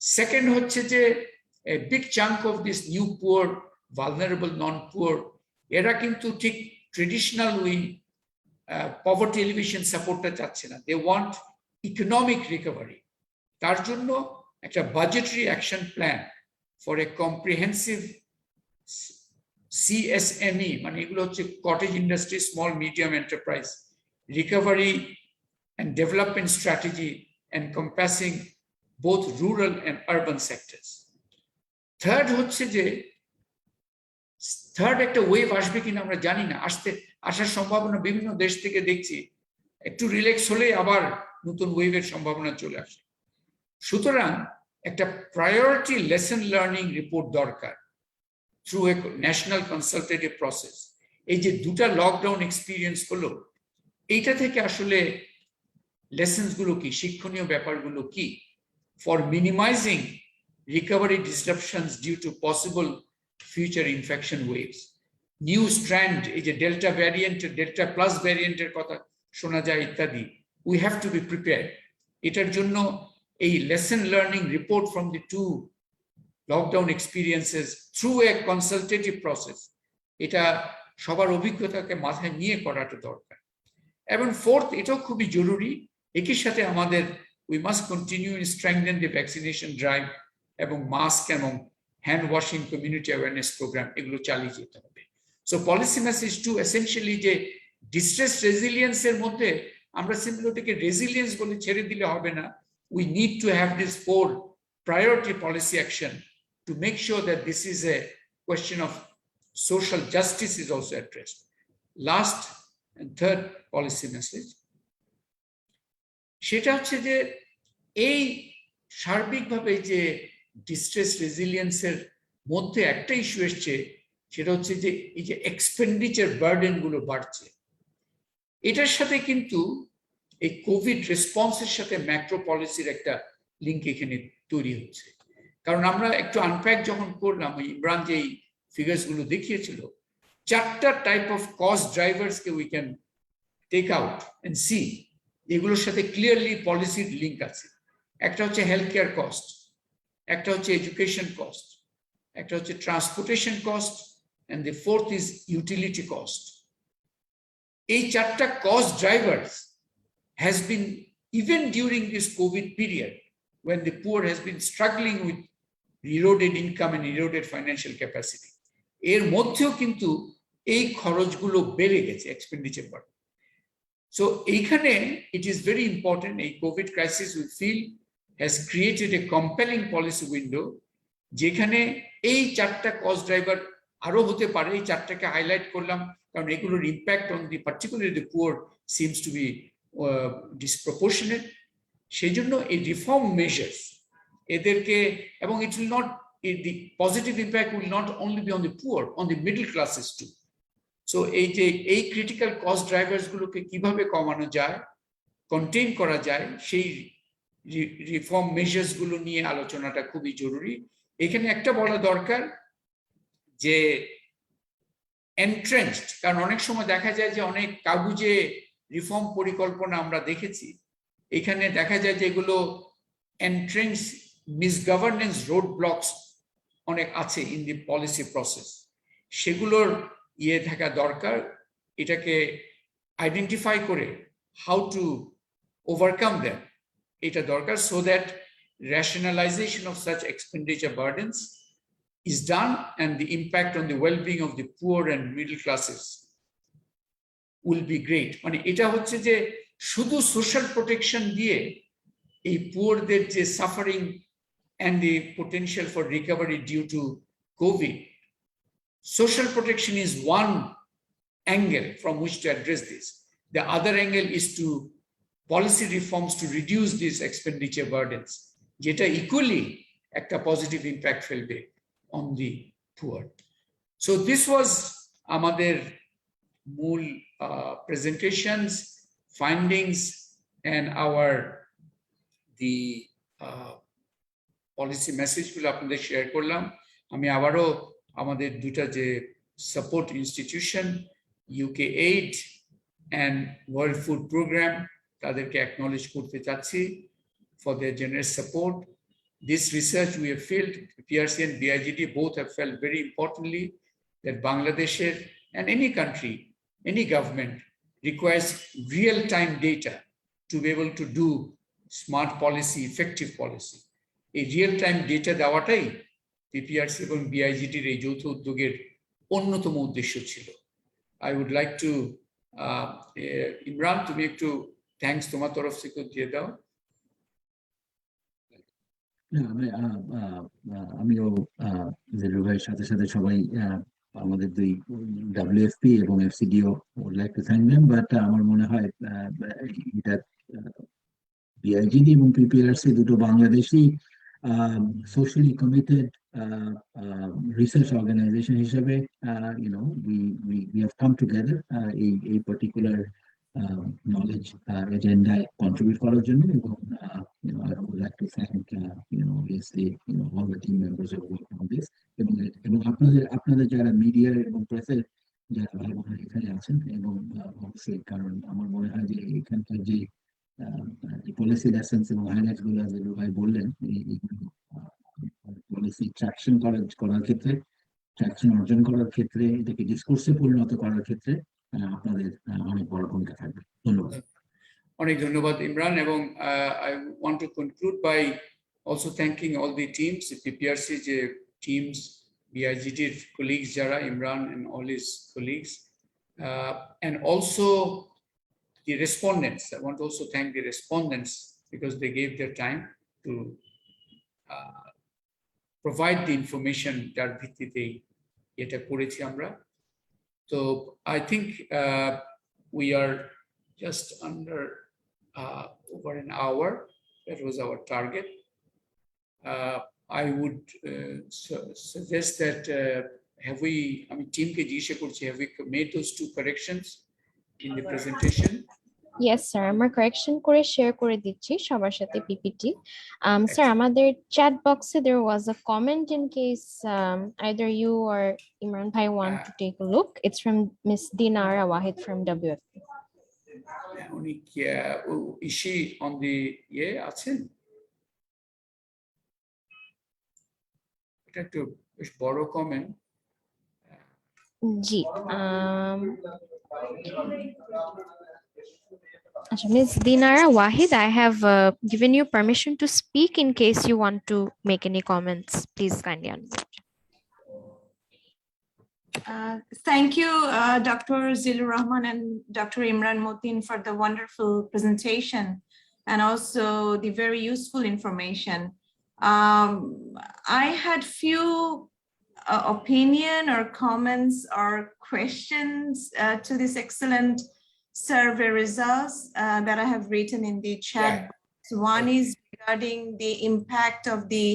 Speaker 2: সেকেন্ড হচ্ছে যে a big chunk of this new poor, vulnerable, non-poor, এরা কিন্তু ঠিক ট্রেডিশনাল ওই পভার্টি এলিভেশন সাপোর্টটা চাচ্ছে না, দে ওয়ান্ট ইকোনমিক রিকভারি। তার জন্য একটা budgetary action plan for a comprehensive CSME, মানে এগুলো হচ্ছে cottage industry, small medium enterprise recovery and development strategy encompassing both rural and urban sectors. Third হচ্ছে যে থার্ড একটা ওয়েভ আসবে কিনা আমরা জানি না, আসার সম্ভাবনা বিভিন্ন দেশ থেকে দেখছি, একটু রিল্যাক্স হলে আবার নতুন ওয়েভের সম্ভাবনা চলে আসে। সুতরাং একটা প্রায়োরিটি লেসন লার্নিং রিপোর্ট দরকার through a national consultative process. এই যে দুটা লকডাউন এক্সপিরিয়েন্স হলো, এইটা থেকে আসলে লেসন্স গুলো কি, শিক্ষণীয় ব্যাপারগুলো কি? For minimising recovery disruptions due to possible future infection waves. New strand, এই যে ডেল্টা ভ্যারিয়েন্ট, ডেল্টা প্লাস ভ্যারিয়েন্টের কথা শোনা যায় ইত্যাদি, we have to be prepared. এটার জন্য এই lesson learning report from the two lockdown experiences through a consultative process, এটা সবার অভিজ্ঞতাকে মাথায় নিয়ে করাটা দরকার। এবং ফোর্থ, এটাও খুবই জরুরি, একই সাথে আমাদের we must continue to strengthen the vaccination drive এবং মাস্ক এবং hand washing community awareness programme, এগুলো চালিয়ে যেতে হবে। So policy message two essentially যে ডিস্ট্রেস রেজিলিয়েন্সের মধ্যে আমরা সিম্পলি ওটাকে রেজিলিয়েন্স বলে ছেড়ে দিলে হবে না। We need to have this 4 priority policy action to make sure that this is a question of social justice is also addressed. Last and third policy message, সেটা হচ্ছে যে এই সার্বিকভাবে যে ডিস্ট্রেস রেজিলিয়েন্সের মধ্যে একটা ইস্যু এসছে, সেটা হচ্ছে যে এই যে এক্সপেন্ডিচার বার্ডেন গুলো বাড়ছে, এটার সাথে কিন্তু এই কোভিড রেসপন্সের সাথে ম্যাক্রো পলিসির একটা লিঙ্ক এখানে তৈরি হচ্ছে। কারণ আমরা একটু আনপ্যাক যখন করলাম, ইমরান যে ফিগার্স গুলো দেখিয়েছিল, 4টা টাইপ অফ কস্ট ড্রাইভার্সকে we can take out and see, এগুলোর সাথে ক্লিয়ারলি পলিসির লিঙ্ক আছে। একটা হচ্ছে হেলথ কেয়ার কস্ট, একটা হচ্ছে এডুকেশন কস্ট, একটা হচ্ছে transportation cost, and the fourth is utility cost. এই 4টা cost drivers has been, even during this COVID period, when the poor has been struggling with eroded income and eroded financial capacity, এর মধ্যেও কিন্তু এই খরচগুলো বেড়ে গেছে, এক্সপেন্ডিচার বাড়ে। So এইখানে it is very important, এই COVID crisis we feel has created a compelling policy window, যেখানে এই 4টা কস্ট ড্রাইভার আরো হতে পারে। এই 4টাকে হাইলাইট করলাম কারণ এগুলোর impact on the particularly the poor seems to be disproportionate. সেই জন্য এই রিফর্ম মেজার্স এদেরকে, এবং it will not, the positive impact will not only be on the poor, on the middle classes too. So এই যে এই critical cost drivers গুলোকে কিভাবে কমানো যায়, কন্টেইন করা যায়, সেই রিফর্ম মেজার্স গুলো নিয়ে আলোচনাটা খুবই জরুরি। এখানে একটা বলা দরকার যে এন্ট্রেন্সড, কারণ অনেক সময় দেখা যায় যে অনেক কাগুজে রিফর্ম পরিকল্পনা আমরা দেখেছি, এখানে দেখা যায় যে এগুলো এন্ট্রেন্স মিসগভর্নেন্স রোড ব্লকস অনেক আছে ইন দি পলিসি প্রসেস, সেগুলোর ইয়ে থাকা দরকার। এটাকে আইডেন্টিফাই করে হাউ টু ওভারকাম দেম, এটা দরকার, so that rationalization of such expenditure burdens is done and the impact on the well-being of the poor and middle classes will be great. মানে এটা হচ্ছে যে শুধু সোশ্যাল প্রোটেকশন দিয়ে এই পুয়ারদের যে suffering and the potential for recovery due to COVID, social protection is one angle from which to address this. The other angle is to policy reforms to reduce these expenditure burdens, যেটা equally একটা positive impact ফেলবে on the poor. So this was আমাদের মূল presentations, findings and our the policy মেসেজগুলো আপনাদের share করলাম। আমি আবারও আমাদের দুটা যে support institution, UK aid and World Food programme, তাদেরকে অ্যাকনলেজ করতে চাচ্ছি for their generous support. This research we have felt, PRC and BIGD both have felt very importantly that Bangladesh and any country, any government requires real-time data to be able to do smart policy, effective policy. A real-time data দেওয়াটাই PRC এবং BIGD এর এই যৌথ উদ্যোগের অন্যতম উদ্দেশ্য ছিল। I would like to Imran, তুমি একটু থ্যাঙ্কস তোমার তরফ থেকে দিয়ে দাও।
Speaker 3: আমিও জেলুর ভাইয়ের সাথে সাথে সবাই আমাদের দুই WFP এবং FCDO would like to thank them, but আমার মনে হয় এটা BIGD এবং PPRC দুটো Bangladeshi socially committed research organisation হিসেবে we have come together এই particular knowledge এজেন্ডায় কন্ট্রিবিউট করার জন্য এবং I would like to thank obviously all the team members who worked on this এবং আপনাদের যারা মিডিয়া এবং প্রেসের যারা ভাই বোনেরা এখানে আছেন এবং অবশ্যই কারণ আমার মনে হয় যে এখানকার যে পলিসি লেসন্স এবং হাইলাইটস গুলো যেগুলো ভাই বললেন এইগুলো পলিসি ট্রাকশন করার ক্ষেত্রে ট্রাকশন অর্জন করার ক্ষেত্রে এটাকে ডিসকোর্সে পরিণত করার ক্ষেত্রে আপনাদের অনেক বড় ভূমিকা থাকবে। ধন্যবাদ।
Speaker 2: অনেক ধন্যবাদ ইমরান এবং I want to conclude by also thanking all the teams, the PPRC teams, BIGT colleagues Jara, Imran and all his colleagues, and also the respondents. I want to also thank the respondents because they gave their time to provide the information যার ভিত্তিতে এটা করেছি আমরা। So I think we are just under over an hour. That was our target. I would suggest that have we, I mean, team ke jishe kurche, have we made those 2 corrections in the presentation?
Speaker 5: Yes, sir. Amar correction kore share kore dicchi সবার সাথে PPT. Sir, আমাদের chat box there was a comment in case either you or Imran Bhai want to take a look. It's from Miss Dinara Wahid from WFP.
Speaker 2: Is she on the aছেন? এটা একটু বেশ বড় comment.
Speaker 5: G Ms. Dinara Wahid, I have given you permission to speak in case you want to make any comments. Please kindly unmute.
Speaker 6: Thank you, Dr. Zilur Rahman and Dr. Imran Motin for the wonderful presentation and also the very useful information. I had few opinion or comments or questions to this excellent survey results that I have written in the chat.
Speaker 2: Yeah.
Speaker 6: One is regarding the impact of the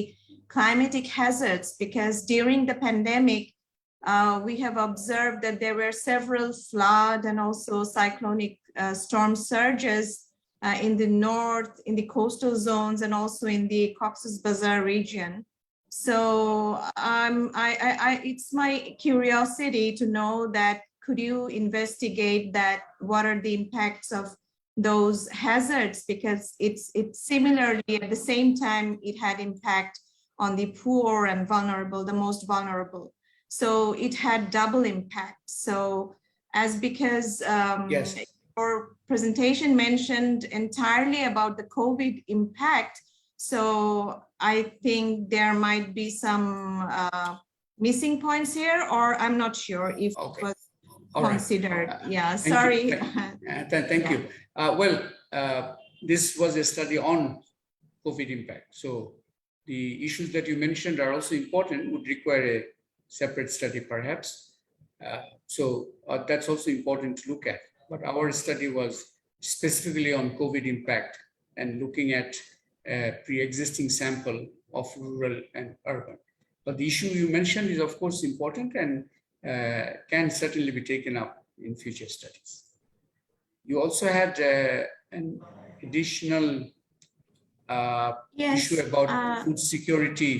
Speaker 6: climatic hazards, because during the pandemic, we have observed that there were several flood and also cyclonic storm surges in the north, in the coastal zones, and also in the Cox's Bazar region. So it's my curiosity to know that could you investigate that what are the impacts of those hazards, because it's similarly at the same time it had impact on the poor and vulnerable, the most vulnerable. So it had double impact. So because
Speaker 2: Yes.
Speaker 6: Your presentation mentioned entirely about the COVID impact, so I think there might be some missing points here, or I'm not sure if
Speaker 2: Okay.
Speaker 6: it was
Speaker 2: All right.
Speaker 6: considered. Yeah,
Speaker 2: Thank you.
Speaker 6: sorry.
Speaker 2: Thank you. Well, this was a study on COVID impact. So the issues that you mentioned are also important, would require a separate study perhaps. So that's also important to look at. But our study was specifically on COVID impact and looking at a pre-existing sample of rural and urban. But the issue you mentioned is of course important and can certainly be taken up in future studies. You also had an additional
Speaker 6: Yes,
Speaker 2: issue about food security,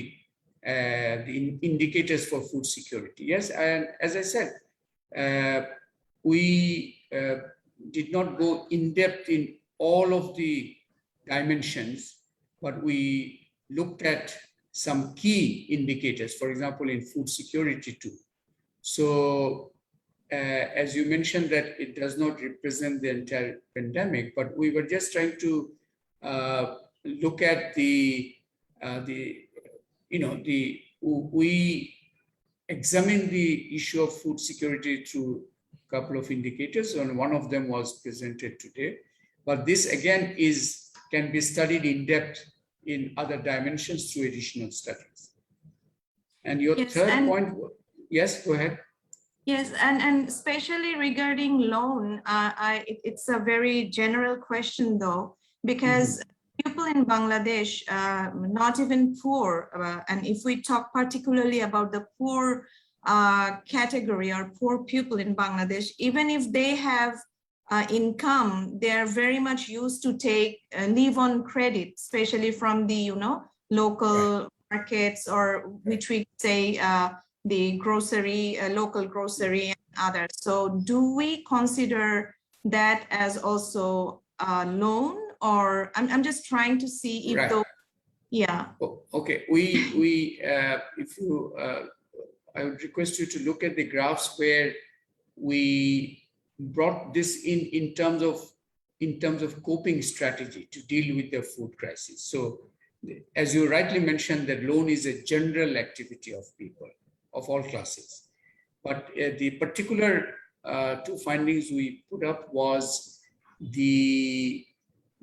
Speaker 2: the indicators for food security. Yes, and as I said, we did not go in depth in all of the dimensions, but we looked at some key indicators, for example, in food security too. So as you mentioned that it does not represent the entire pandemic, but we were just trying to look at we examined the issue of food security through a couple of indicators, and one of them was presented today. But this again can be studied in depth in other dimensions through additional studies. And your third point, yes, go ahead.
Speaker 6: Yes, and especially regarding loan, it's a very general question though, because you people in Bangladesh, not even poor, and if we talk particularly about the poor category or poor people in Bangladesh, even if they have income, they are very much used to live on credit, especially from the local markets, or which we say the grocery, local grocery and others. So do we consider that as also a loan, or I'm just trying to see if
Speaker 2: Right.
Speaker 6: those, yeah.
Speaker 2: Oh, okay, if you, I would request you to look at the graphs where we brought this in terms of coping strategy to deal with the food crisis. So, as you rightly mentioned, that loan is a general activity of people of all classes. But the particular two findings we put up was the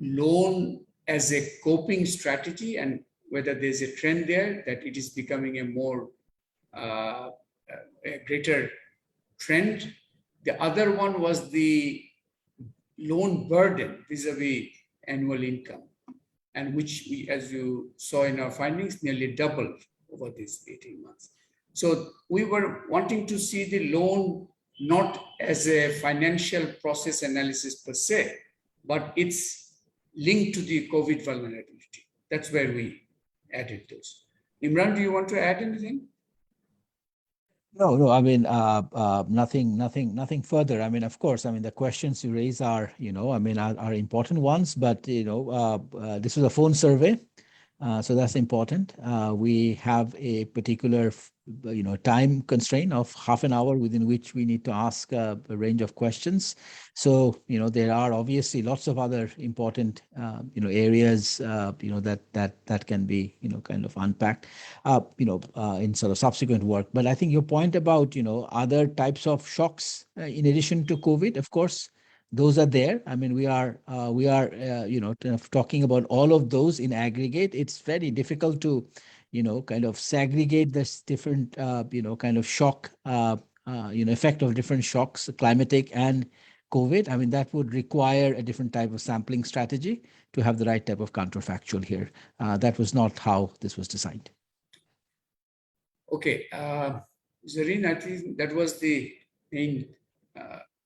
Speaker 2: loan as a coping strategy, and whether there's a trend there that it is becoming a more a greater trend. The other one was the loan burden vis-a-vis annual income, and which we, as you saw in our findings, nearly doubled over these 18 months. So we were wanting to see the loan not as a financial process analysis per se, but it's linked to the COVID vulnerability. That's where we added those. Imran, do you want to add anything?
Speaker 4: No, I mean, nothing further. I mean, of course, I mean, the questions you raise are, are important ones, but, this was a phone survey. So that's important. We have a particular, time constraint of half an hour within which we need to ask a range of questions. So, there are obviously lots of other important, areas, that can be, kind of unpacked, in sort of subsequent work. But I think your point about, other types of shocks in addition to COVID, of course, those are there. I mean, we are kind of talking about all of those in aggregate. It's very difficult to, kind of segregate this different, kind of shock, effect of different shocks, climatic and COVID. I mean, that would require a different type of sampling strategy to have the right type of counterfactual here. That was not how this was designed.
Speaker 2: Okay, Zareen, I think that was the main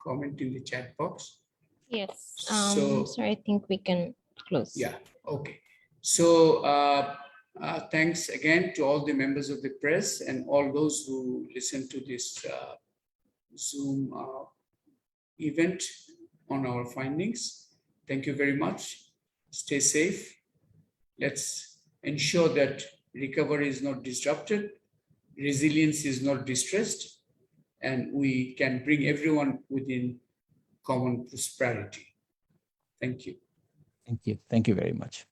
Speaker 2: comment in the chat box.
Speaker 5: Yes.
Speaker 2: So
Speaker 5: I think we can close.
Speaker 2: yeah, okay. So thanks again to all the members of the press and all those who listen to this Zoom event on our findings. Thank you very much. Stay safe. Let's ensure that recovery is not disrupted, resilience is not distressed, and we can bring everyone within common prosperity. Thank you.
Speaker 4: Thank you. Thank you very much.